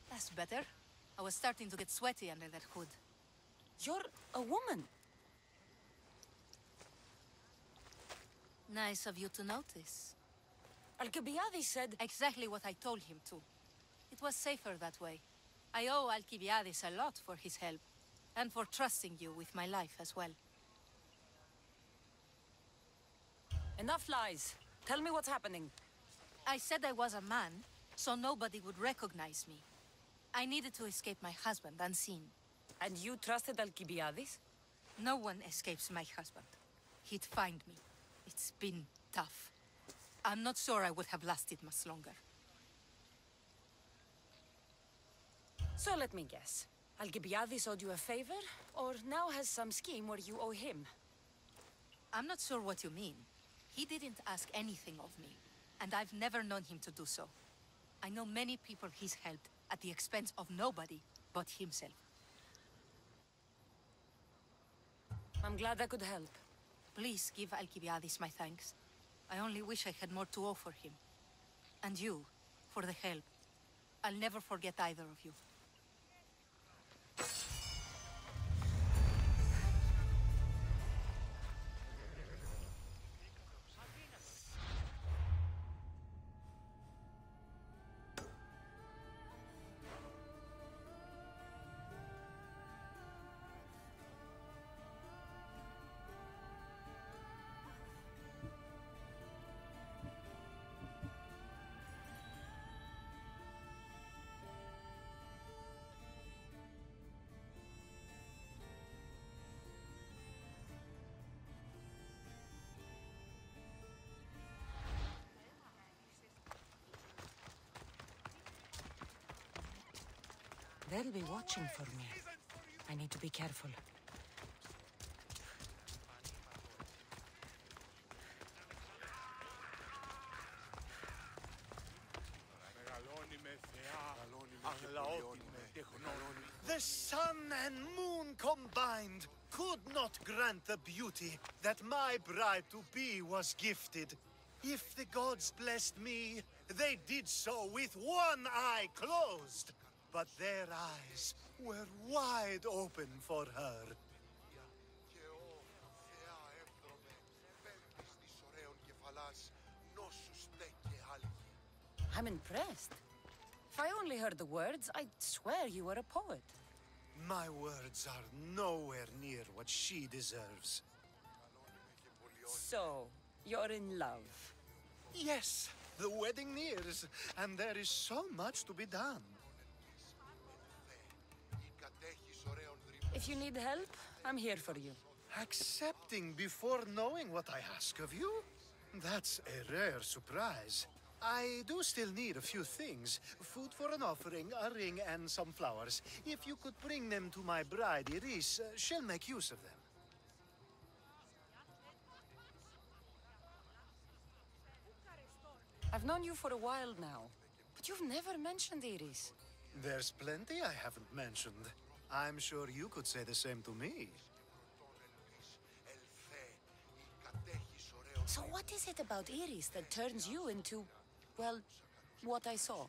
That's better. I was starting to get sweaty under that hood. You're a woman. Nice of you to notice. Alcibiades said... Exactly what I told him to. It was safer that way. I owe Alcibiades a lot for his help, and for trusting you with my life as well. Enough lies. Tell me what's happening. I said I was a man, so nobody would recognize me. I needed to escape my husband unseen. And you trusted Alcibiades? No one escapes my husband. He'd find me. It's been tough. I'm not sure I would have lasted much longer. So let me guess. Alcibiades owed you a favor, or now has some scheme where you owe him? I'm not sure what you mean. He didn't ask anything of me, and I've never known him to do so. I know many people he's helped at the expense of nobody but himself. I'm glad I could help. Please give Alcibiades my thanks. I only wish I had more to offer him. And you, for the help. I'll never forget either of you. They'll be watching for me. I need to be careful. The sun and moon combined could not grant the beauty that my bride-to-be was gifted. If the gods blessed me, they did so with one eye closed. But their eyes were wide open for her. I'm impressed. If I only heard the words, I'd swear you were a poet. My words are nowhere near what she deserves. So, you're in love? Yes, the wedding nears, and there is so much to be done. If you need help, I'm here for you. Accepting before knowing what I ask of you? That's a rare surprise. I do still need a few things. Food for an offering, a ring, and some flowers. If you could bring them to my bride, Iris, she'll make use of them. I've known you for a while now, but you've never mentioned Iris. There's plenty I haven't mentioned. I'm sure you could say the same to me. So what is it about Iris that turns you into, well, what I saw?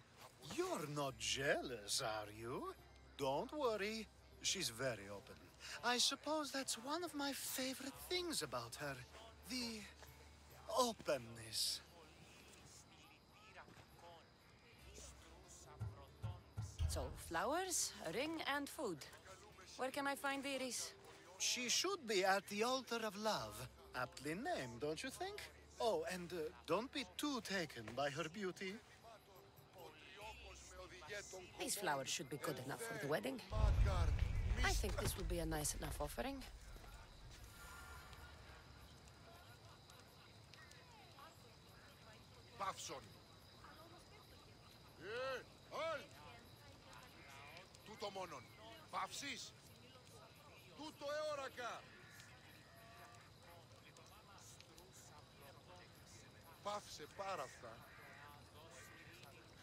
You're not jealous, are you? Don't worry. She's very open. I suppose that's one of my favorite things about her. The openness. So, flowers, a ring, and food. Where can I find Iris? She should be at the altar of love. Aptly named, don't you think? Oh, and don't be too taken by her beauty. These flowers should be good enough for the wedding. I think this will be a nice enough offering. Παύσον. Τούτο μόνον. Παύσεις. Τούτο εόρακα. Παύσε πάρα αυτά.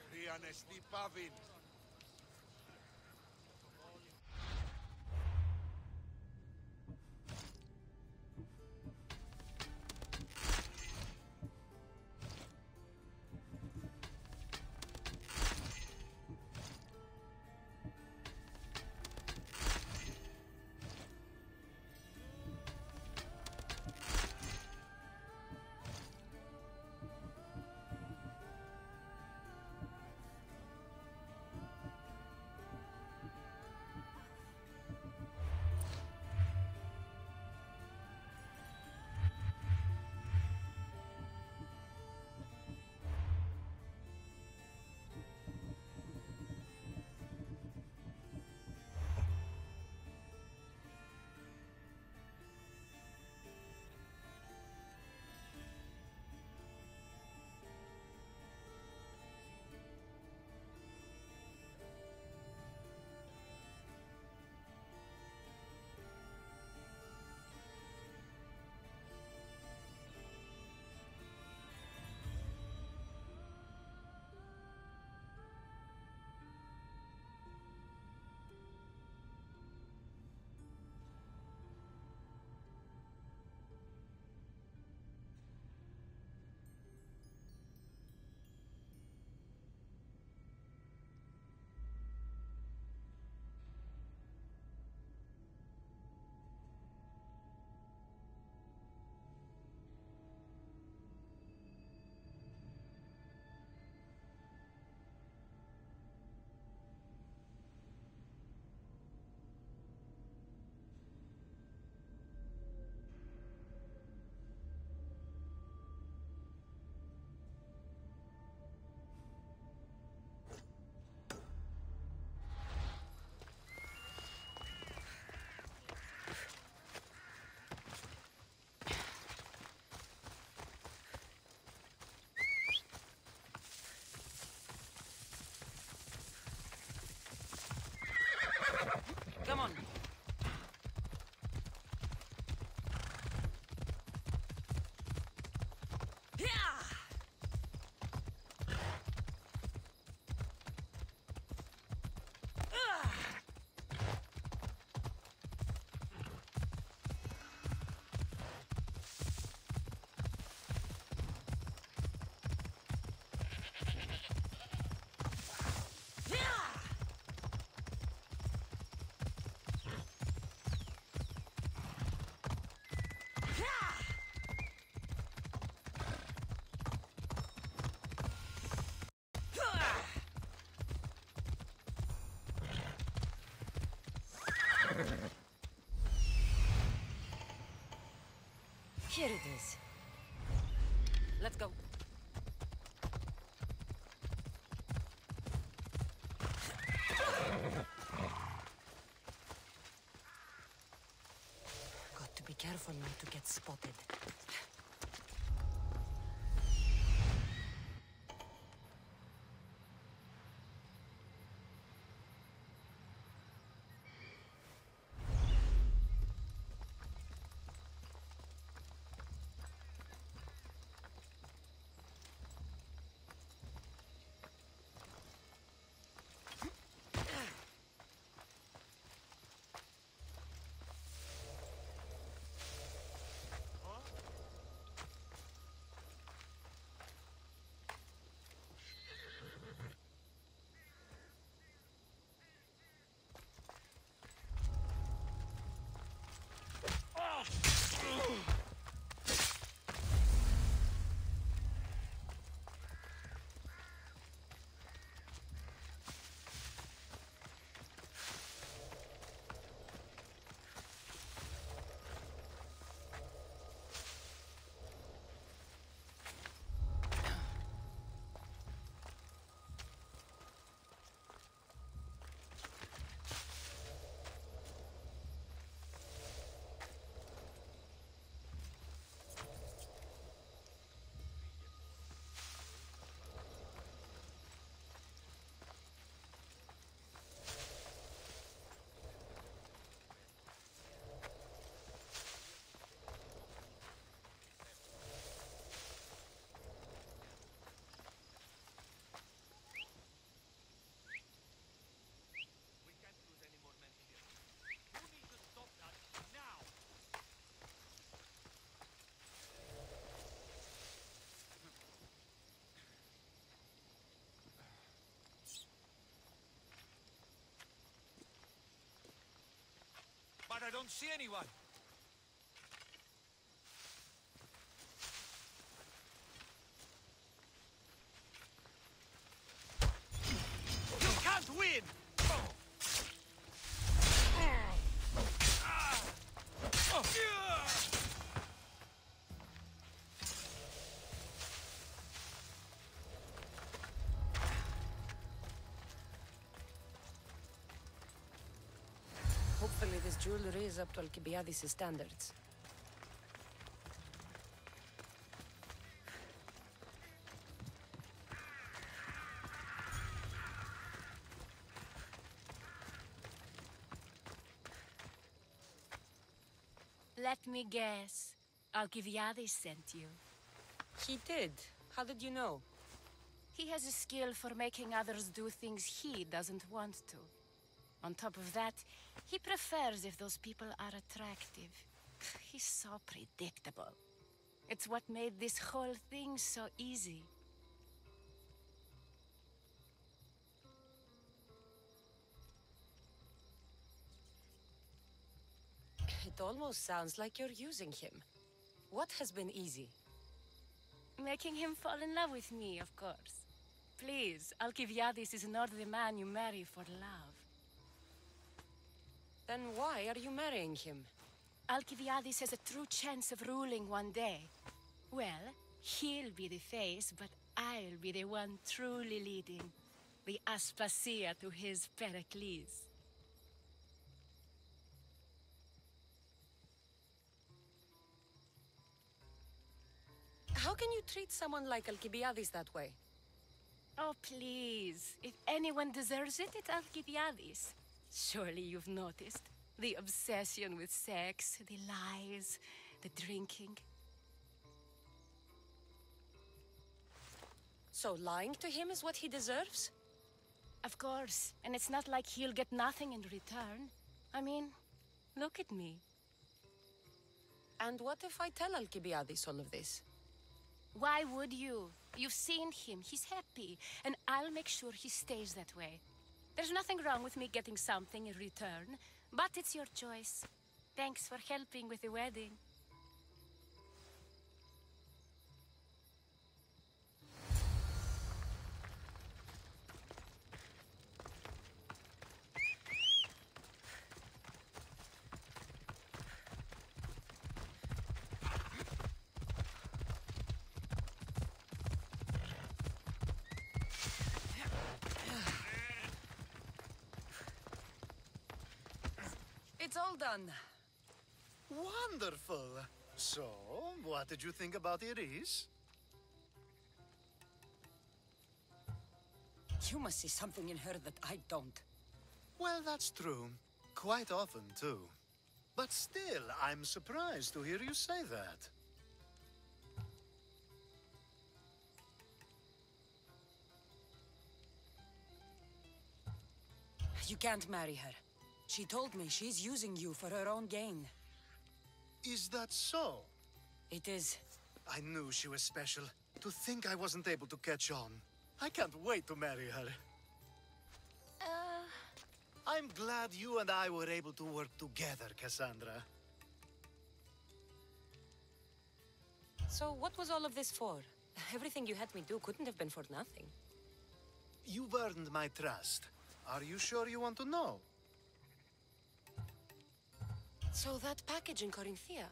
Χρειανεστή παύην. Come on. Here it is. Let's go. Got to be careful not to get spotted. But I don't see anyone. You can't win! Hopefully this jewelry is up to Alcibiades' standards. Let me guess. Alcibiades sent you. He did. How did you know? He has a skill for making others do things he doesn't want to. On top of that, he prefers if those people are attractive. He's so predictable. It's what made this whole thing so easy. It almost sounds like you're using him. What has been easy? Making him fall in love with me, of course. Please, Alcibiades is not the man you marry for love. Then why are you marrying him? Alcibiades has a true chance of ruling one day. Well, he'll be the face, but I'll be the one truly leading. The Aspasia to his Pericles. How can you treat someone like Alcibiades that way? Oh, please. If anyone deserves it, it's Alcibiades. Surely you've noticed. The obsession with sex, the lies, the drinking. So lying to him is what he deserves? Of course. And it's not like he'll get nothing in return. I mean, look at me. And what if I tell Alcibiades all of this? Why would you? You've seen him. He's happy. And I'll make sure he stays that way. There's nothing wrong with me getting something in return, but it's your choice. Thanks for helping with the wedding. It's all done. Wonderful. So, what did you think about Iris? You must see something in her that I don't. Well, that's true. Quite often, too. But still, I'm surprised to hear you say that. You can't marry her. She told me she's using you for her own gain. Is that so? It is. I knew she was special. To think I wasn't able to catch on. I can't wait to marry her. I'm glad you and I were able to work together, Cassandra. So what was all of this for? Everything you had me do couldn't have been for nothing. You've earned my trust. Are you sure you want to know? So that package in Corinthia?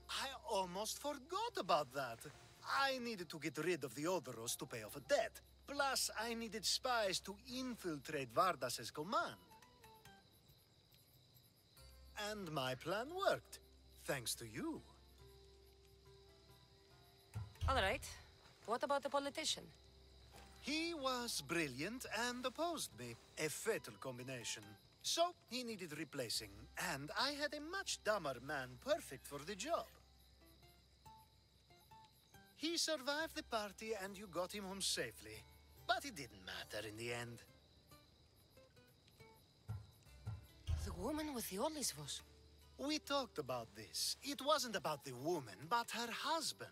I almost forgot about that. I needed to get rid of the Odoros to pay off a debt. Plus, I needed spies to infiltrate Vardas's command. And my plan worked, thanks to you. All right. What about the politician? He was brilliant and opposed me. A fatal combination. So, he needed replacing, and I had a much dumber man perfect for the job. He survived the party and you got him home safely. But it didn't matter in the end. The woman with the Olisvos. We talked about this. It wasn't about the woman, but her husband.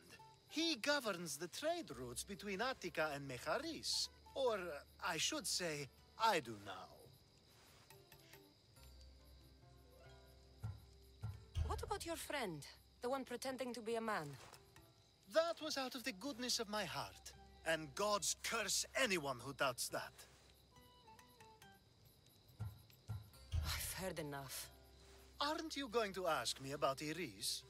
He governs the trade routes between Attica and Mecharis. Or, I should say, I do now. What about your friend? The one pretending to be a man? That was out of the goodness of my heart. And gods curse anyone who doubts that. I've heard enough. Aren't you going to ask me about Iris?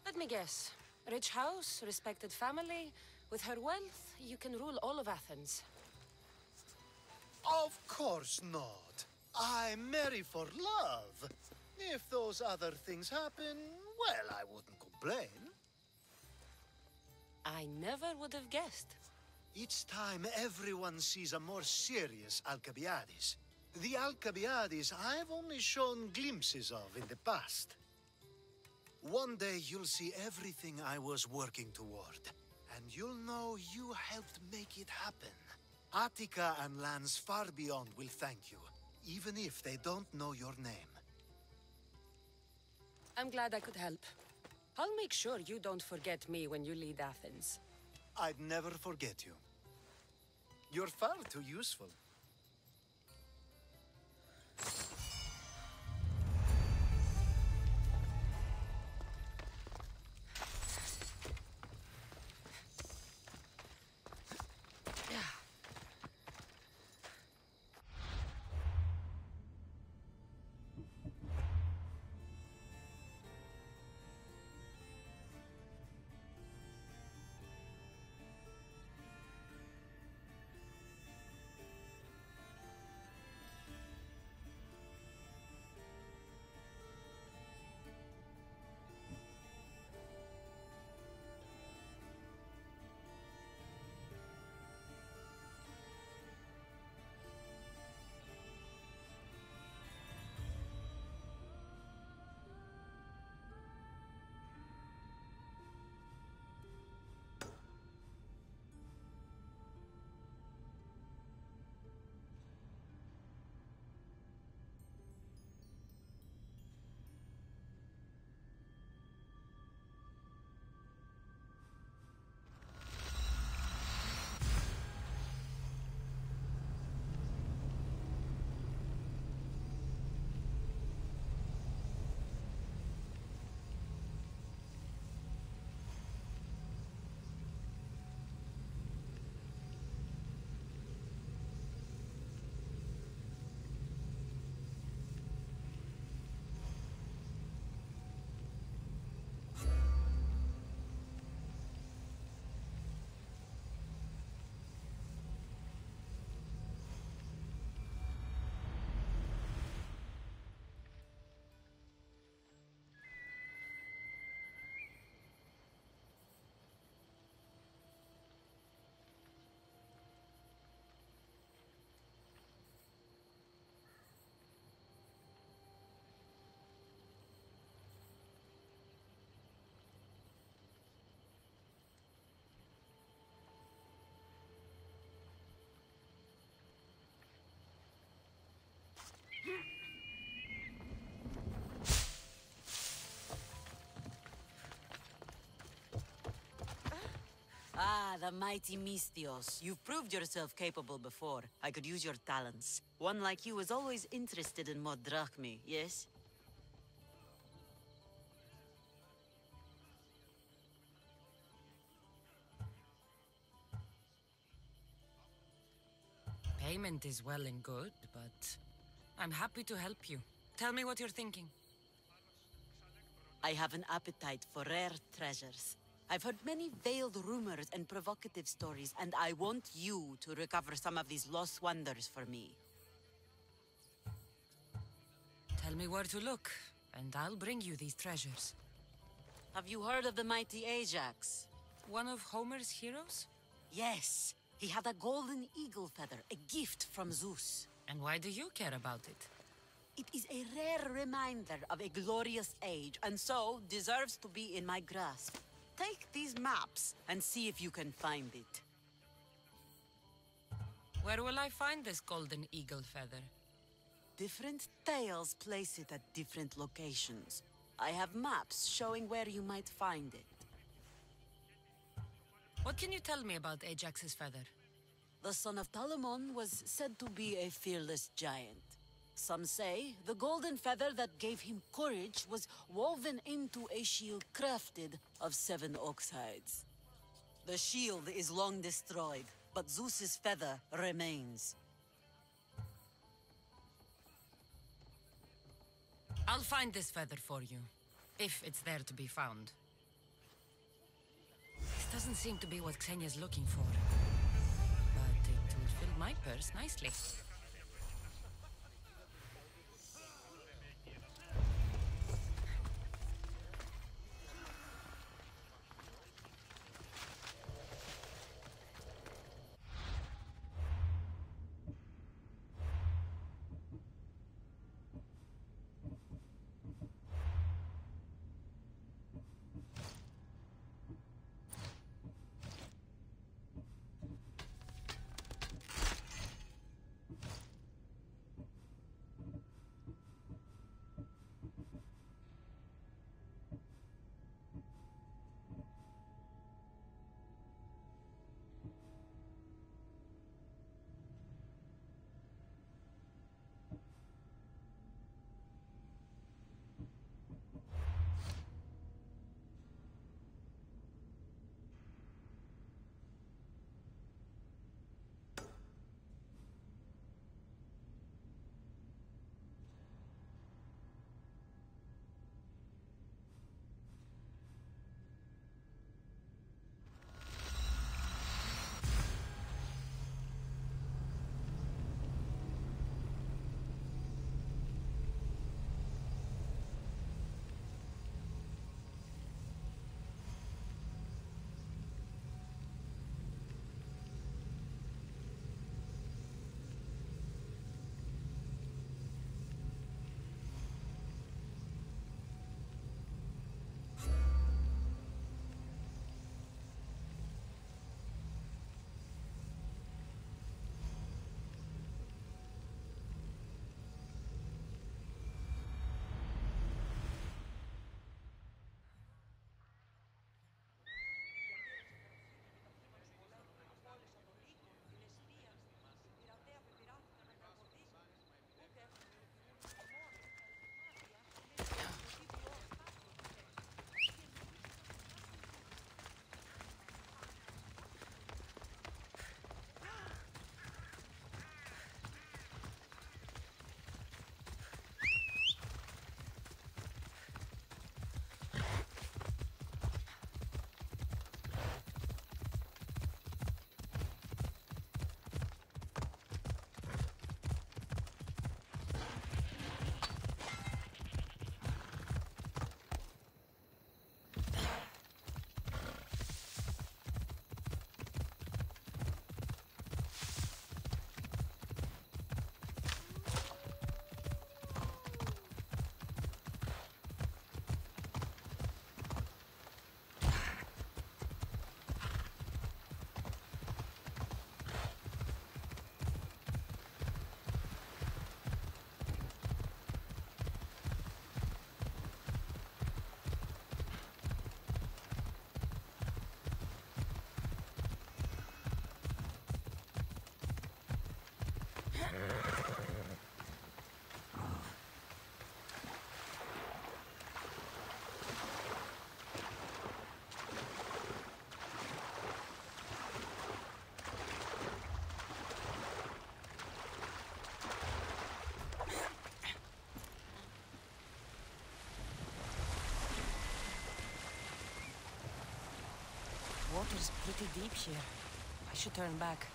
Let me guess. Rich house, respected family. With her wealth, you can rule all of Athens. Of course not. I marry for love. If those other things happen, well, I wouldn't complain. I never would have guessed. Each time everyone sees a more serious Alcibiades. The Alcibiades I've only shown glimpses of in the past. One day you'll see everything I was working toward, and you'll know you helped make it happen. Attica and lands far beyond will thank you, even if they don't know your name. I'm glad I could help. I'll make sure you don't forget me when you lead Athens. I'd never forget you. You're far too useful. Ah, the mighty Mistios. You've proved yourself capable before. I could use your talents. One like you is always interested in more drachmi, yes? Payment is well and good, but I'm happy to help you. Tell me what you're thinking. I have an appetite for rare treasures. I've heard many veiled rumors and provocative stories, and I want you to recover some of these lost wonders for me. Tell me where to look, and I'll bring you these treasures. Have you heard of the mighty Ajax? One of Homer's heroes? Yes. He had a golden eagle feather, a gift from Zeus. And why do you care about it? It is a rare reminder of a glorious age, and so deserves to be in my grasp. Take these maps and see if you can find it. Where will I find this golden eagle feather? Different tales place it at different locations. I have maps showing where you might find it. What can you tell me about Ajax's feather? The son of Telamon was said to be a fearless giant. Some say the golden feather that gave him courage was woven into a shield crafted of 7 ox hides. The shield is long destroyed, but Zeus's feather remains. I'll find this feather for you, if it's there to be found. This doesn't seem to be what Xenia's looking for, but it will fill my purse nicely. Water's pretty deep here. I should turn back.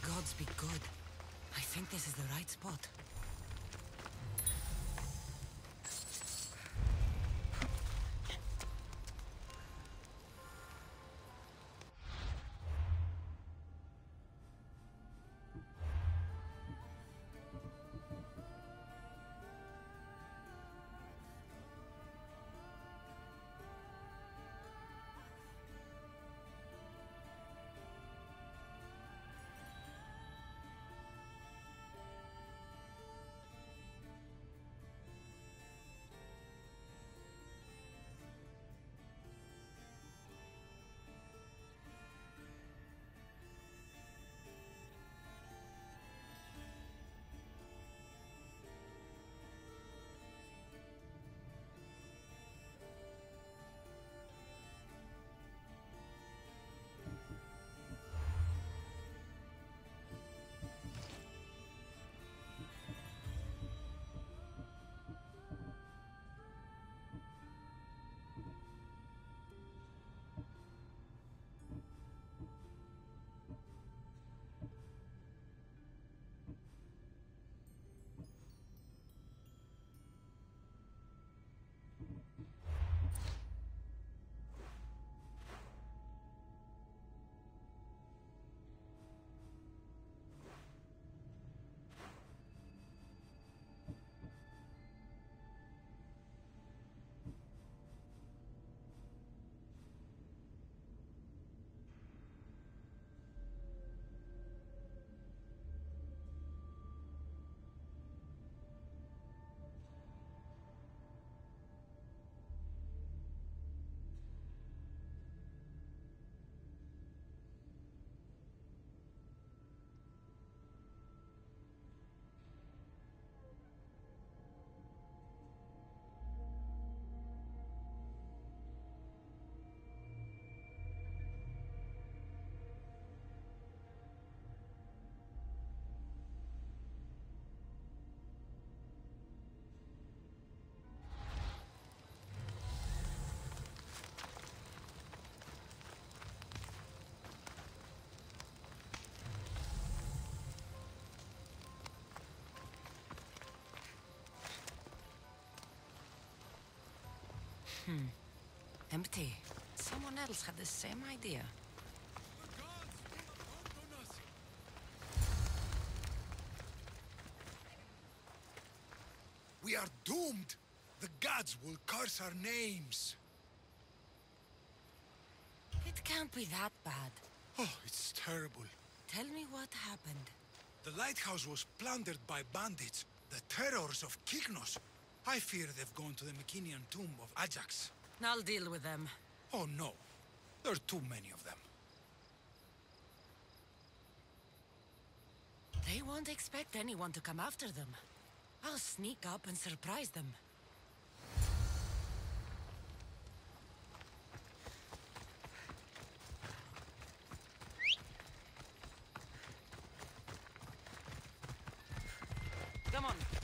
Gods be good. I think this is the right spot. Empty. Someone else had the same idea. We are doomed! The gods will curse our names! It can't be that bad. Oh, it's terrible. Tell me what happened. The lighthouse was plundered by bandits, the terrors of Kyknos. I fear they've gone to the Mycenaean tomb of Ajax. I'll deal with them. Oh no, there are too many of them. They won't expect anyone to come after them. I'll sneak up and surprise them. Come on.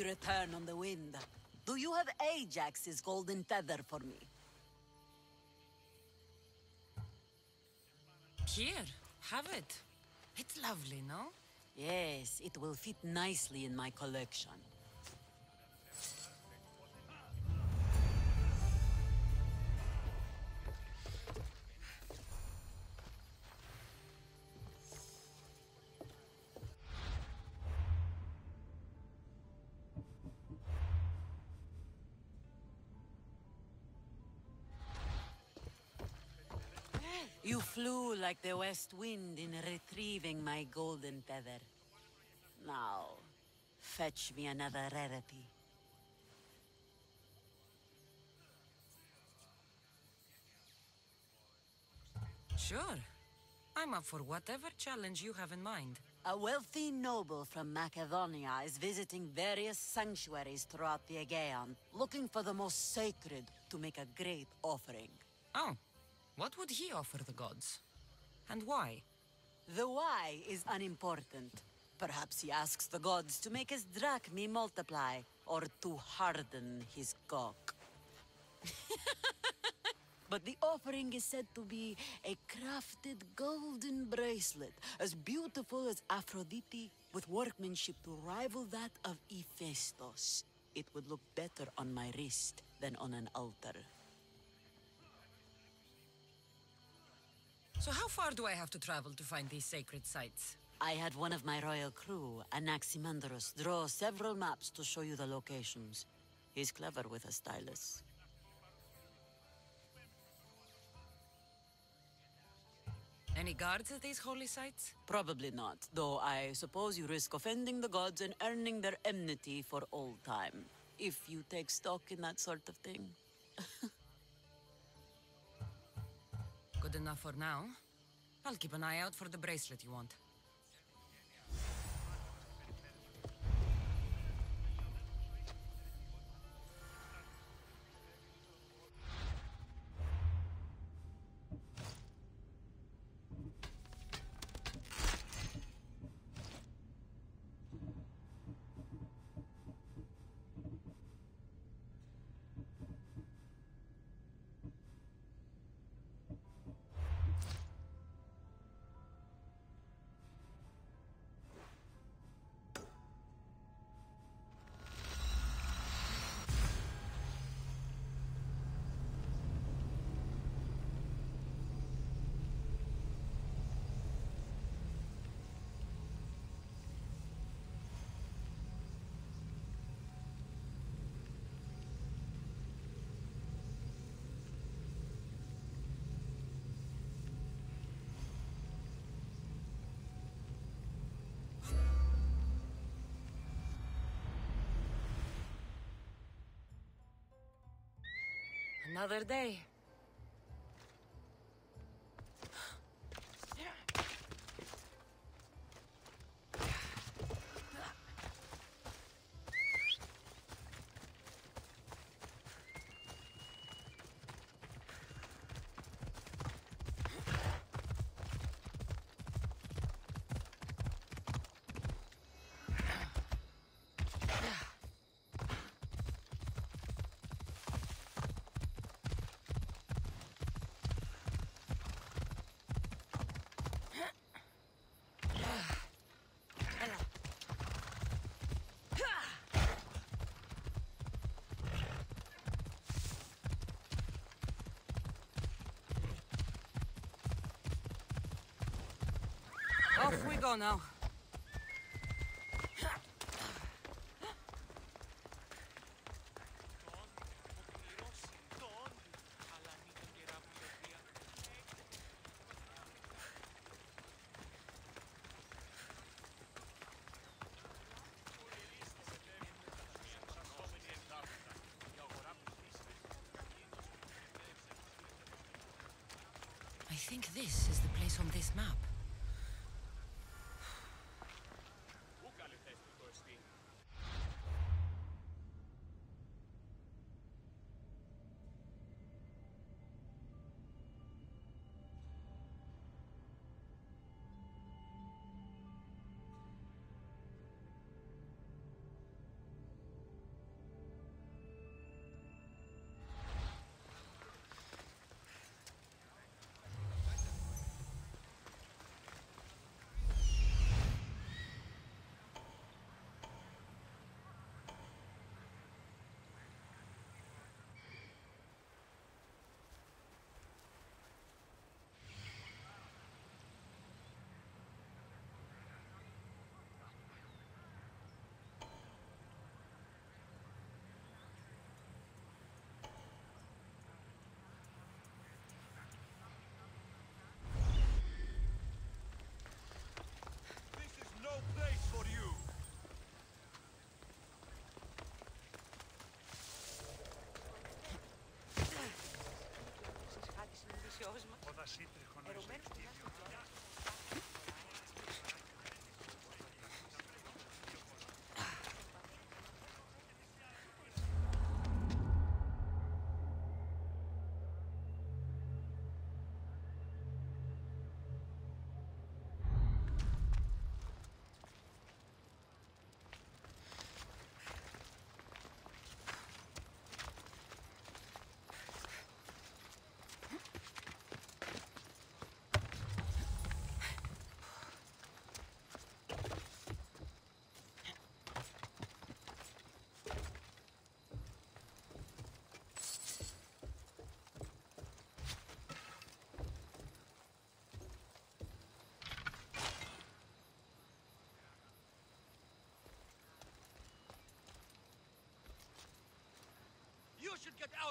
you return on the wind. Do you have Ajax's golden feather for me? Here, have it. It's lovely, no? Yes, it will fit nicely in my collection. You flew like the west wind in retrieving my golden feather. Now, fetch me another rarity. Sure. I'm up for whatever challenge you have in mind. A wealthy noble from Macedonia is visiting various sanctuaries throughout the Aegean, looking for the most sacred to make a great offering. Oh. What would he offer the gods? And why? The why is unimportant. Perhaps he asks the gods to make his drachmi multiply, or to harden his cock. But the offering is said to be a crafted golden bracelet, as beautiful as Aphrodite, with workmanship to rival that of Hephaestus. It would look better on my wrist than on an altar. So how far do I have to travel to find these sacred sites? I had one of my royal crew, Anaximandros, draw several maps to show you the locations. He's clever with a stylus. Any guards at these holy sites? Probably not, though I suppose you risk offending the gods and earning their enmity for all time. If you take stock in that sort of thing. Good enough for now. I'll keep an eye out for the bracelet you want. Another day. Off we go now. I think this is the place on this map.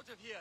out of here!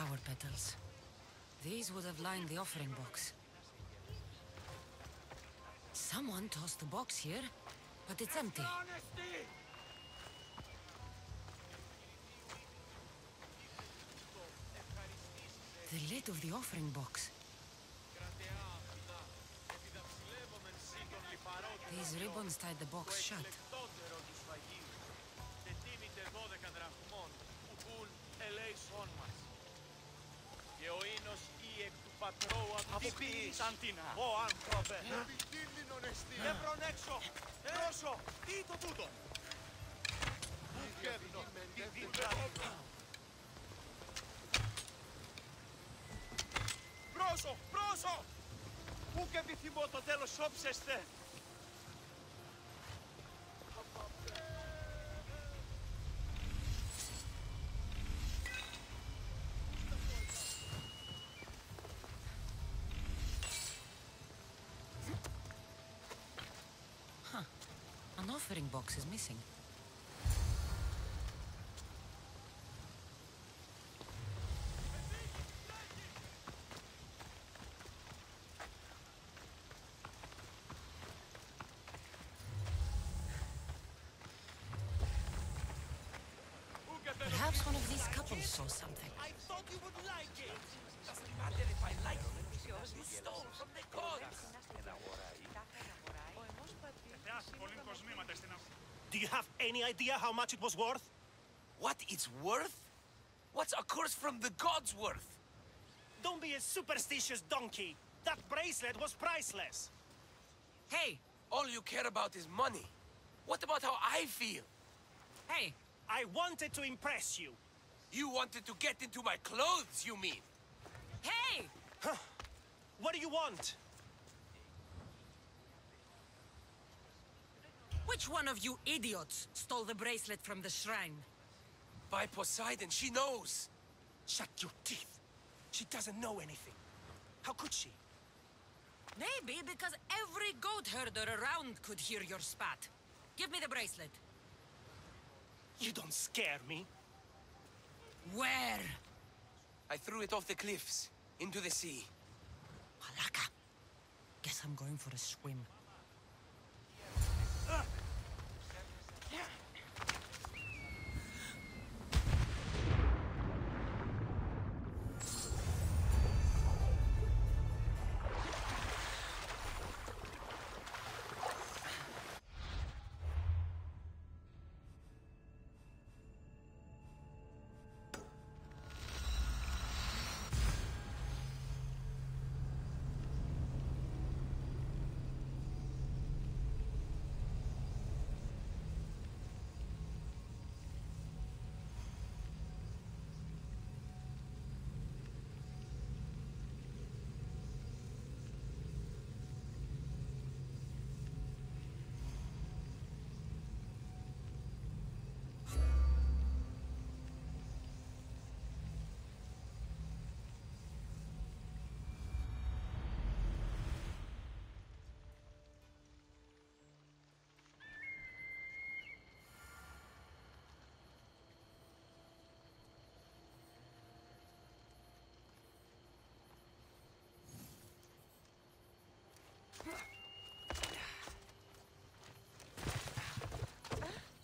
flower petals. These would have lined the offering box. Someone tossed the box here, but it's empty. The lid of the offering box. These ribbons tied the box shut. Πρόσω! Πρόσω! Πού και επιθυμώ το τέλος όψεστε! An offering box is missing. Perhaps one of these couples saw something. I thought you would like it. Doesn't matter if I like it, because you stole from the gods. Do you have any idea how much it was worth? What it's worth? What's a curse from the gods worth? Don't be a superstitious donkey. That bracelet was priceless. Hey! All you care about is money. What about how I feel? Hey! I wanted to impress you. You wanted to get into my clothes, you mean? Hey! Huh. What do you want? Which one of you idiots stole the bracelet from the shrine? By Poseidon, she knows. Shut your teeth. She doesn't know anything. How could she? Maybe because every goat herder around could hear your spat. Give me the bracelet. You don't scare me. Where? I threw it off the cliffs, into the sea. Malaka. Guess I'm going for a swim.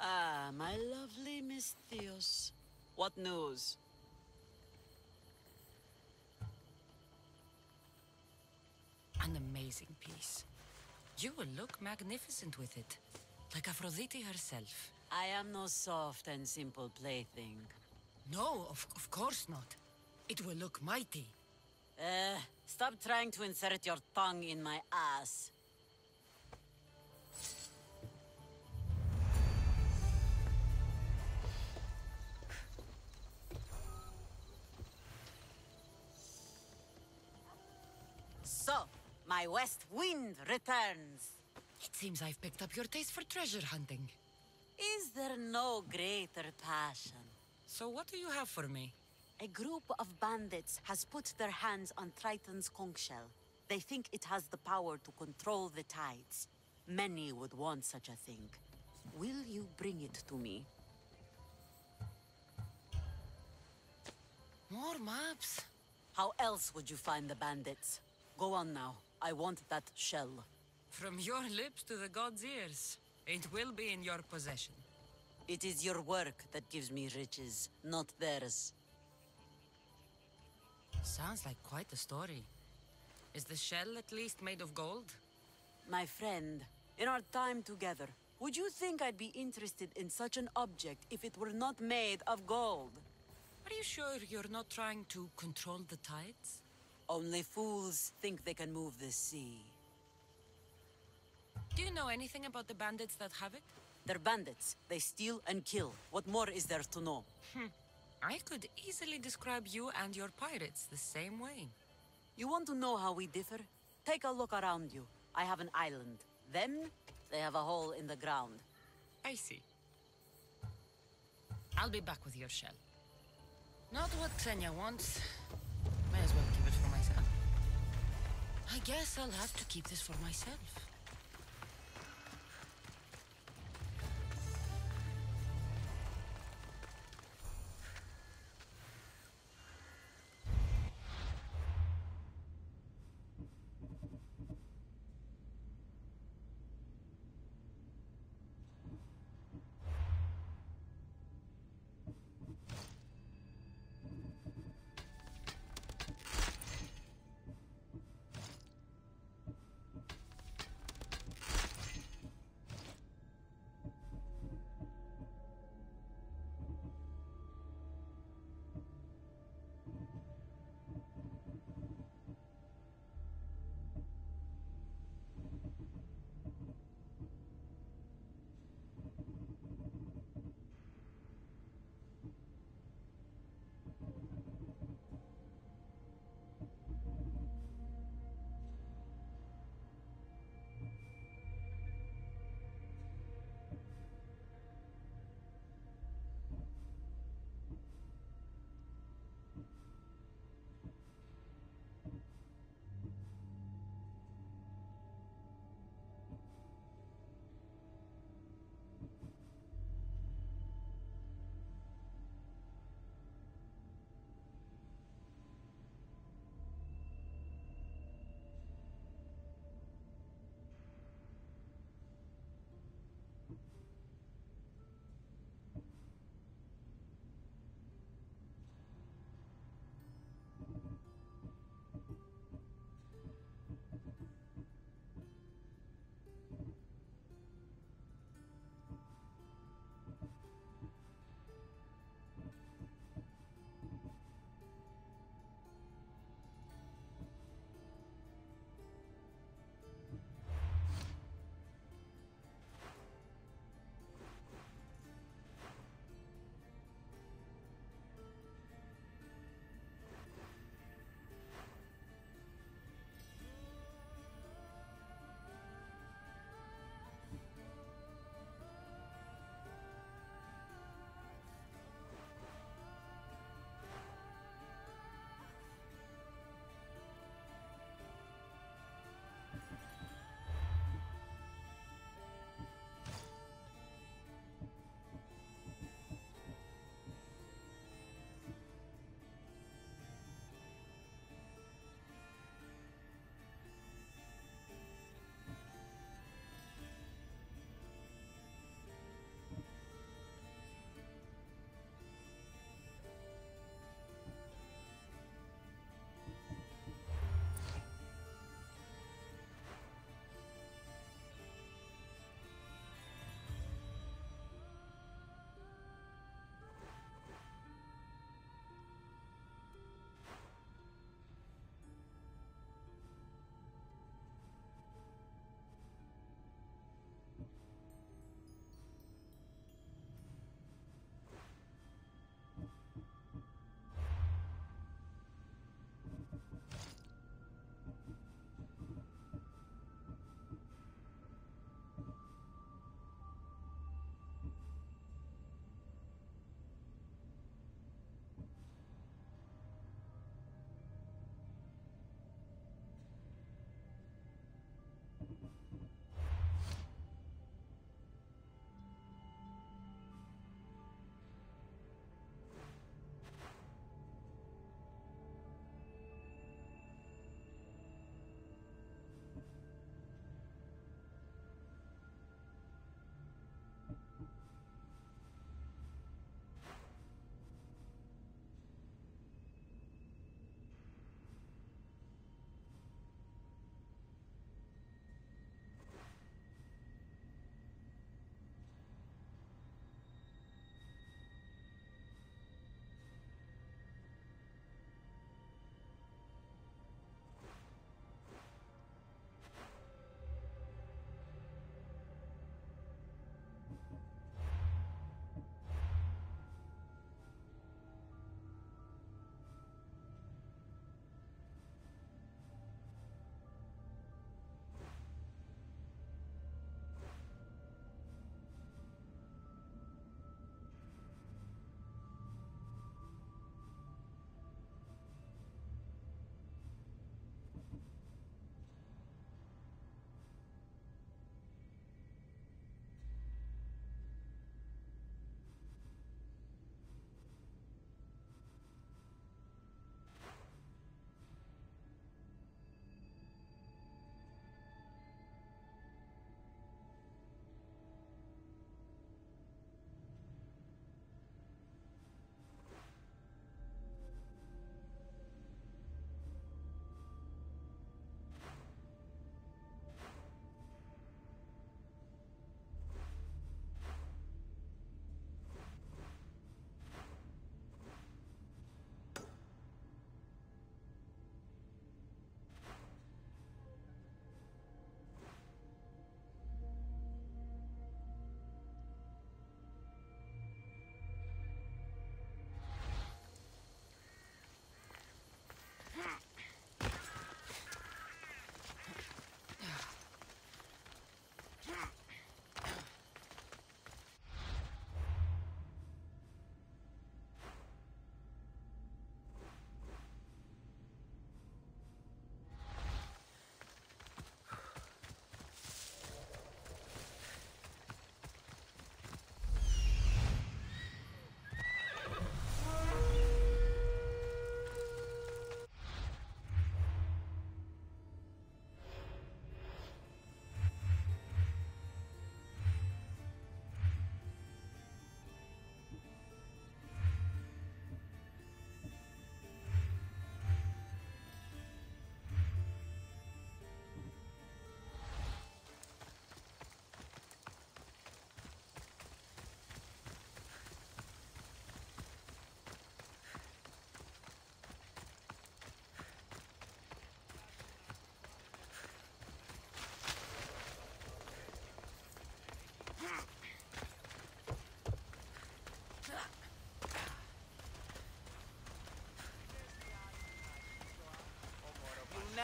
Ah, my lovely Miss Theos. What news? An amazing piece. You will look magnificent with it. Like Aphrodite herself. I am no soft and simple plaything. No, of course not. It will look mighty. Stop trying to insert your tongue in my ass. So, my west wind returns. It seems I've picked up your taste for treasure hunting. Is there no greater passion? So what do you have for me? A group of bandits has put their hands on Triton's conch shell. They think it has the power to control the tides. Many would want such a thing. Will you bring it to me? More maps? How else would you find the bandits? Go on now. I want that shell. From your lips to the god's ears. It will be in your possession. It is your work that gives me riches, not theirs. Sounds like quite a story. Is the shell at least made of gold? My friend, in our time together, would you think I'd be interested in such an object if it were not made of gold? Are you sure you're not trying to control the tides? Only fools think they can move the sea. Do you know anything about the bandits that have it? They're bandits. They steal and kill. What more is there to know? I could easily describe you and your pirates the same way. You want to know how we differ? Take a look around you. I have an island. Them, they have a hole in the ground. I see. I'll be back with your shell. Not what Xenia wants. May as well keep it for myself. I guess I'll have to keep this for myself.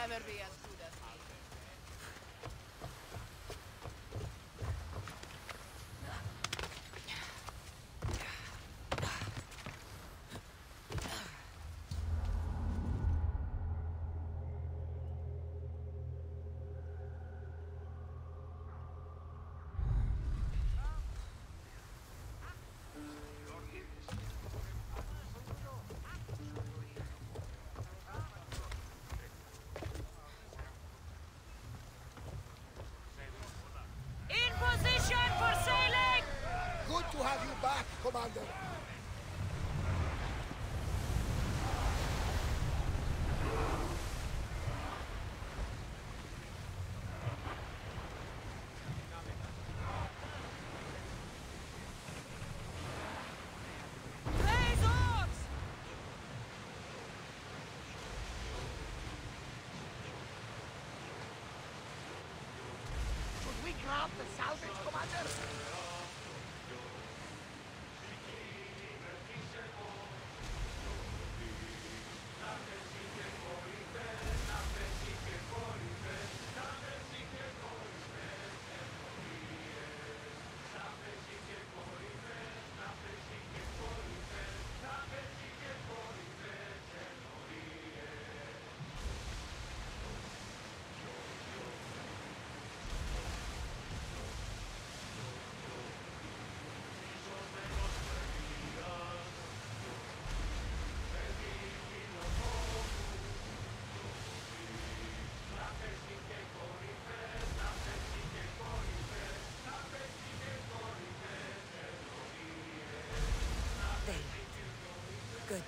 never be as good as me. Position for sailing! Good to have you back, Commander. Raise oars! Should we grab the salvage, Commander? Good.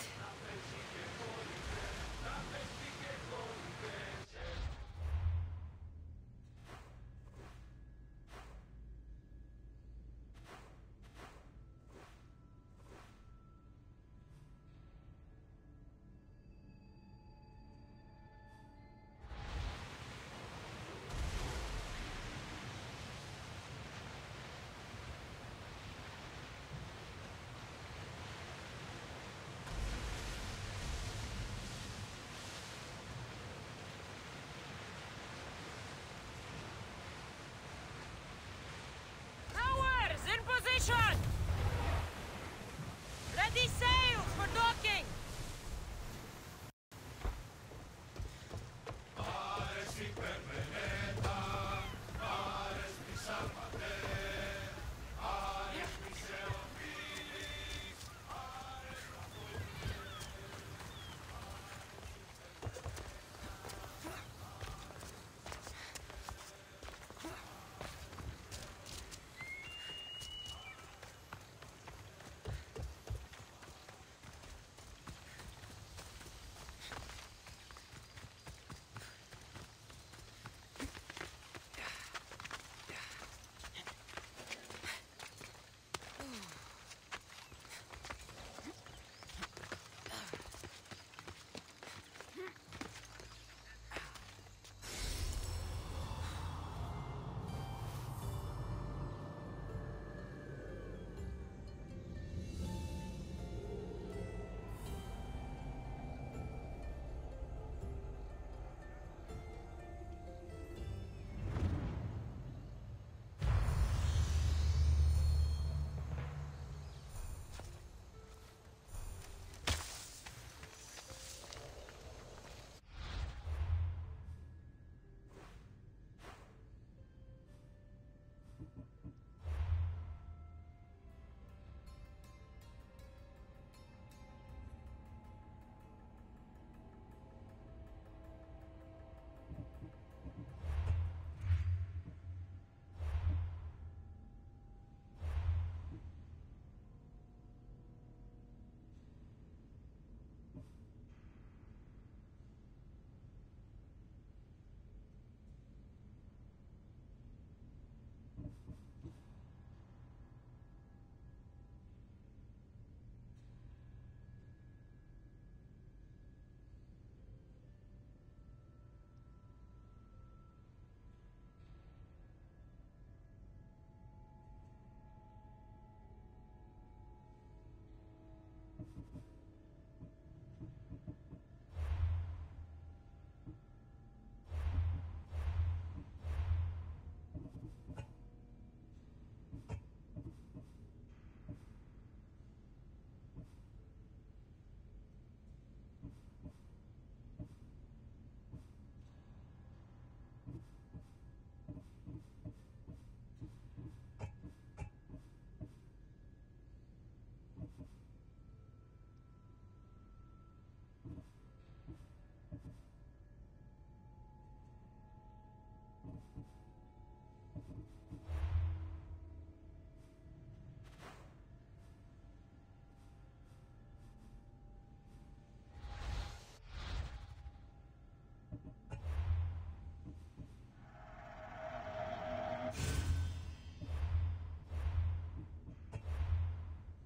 Rowers, in position! Ready, set!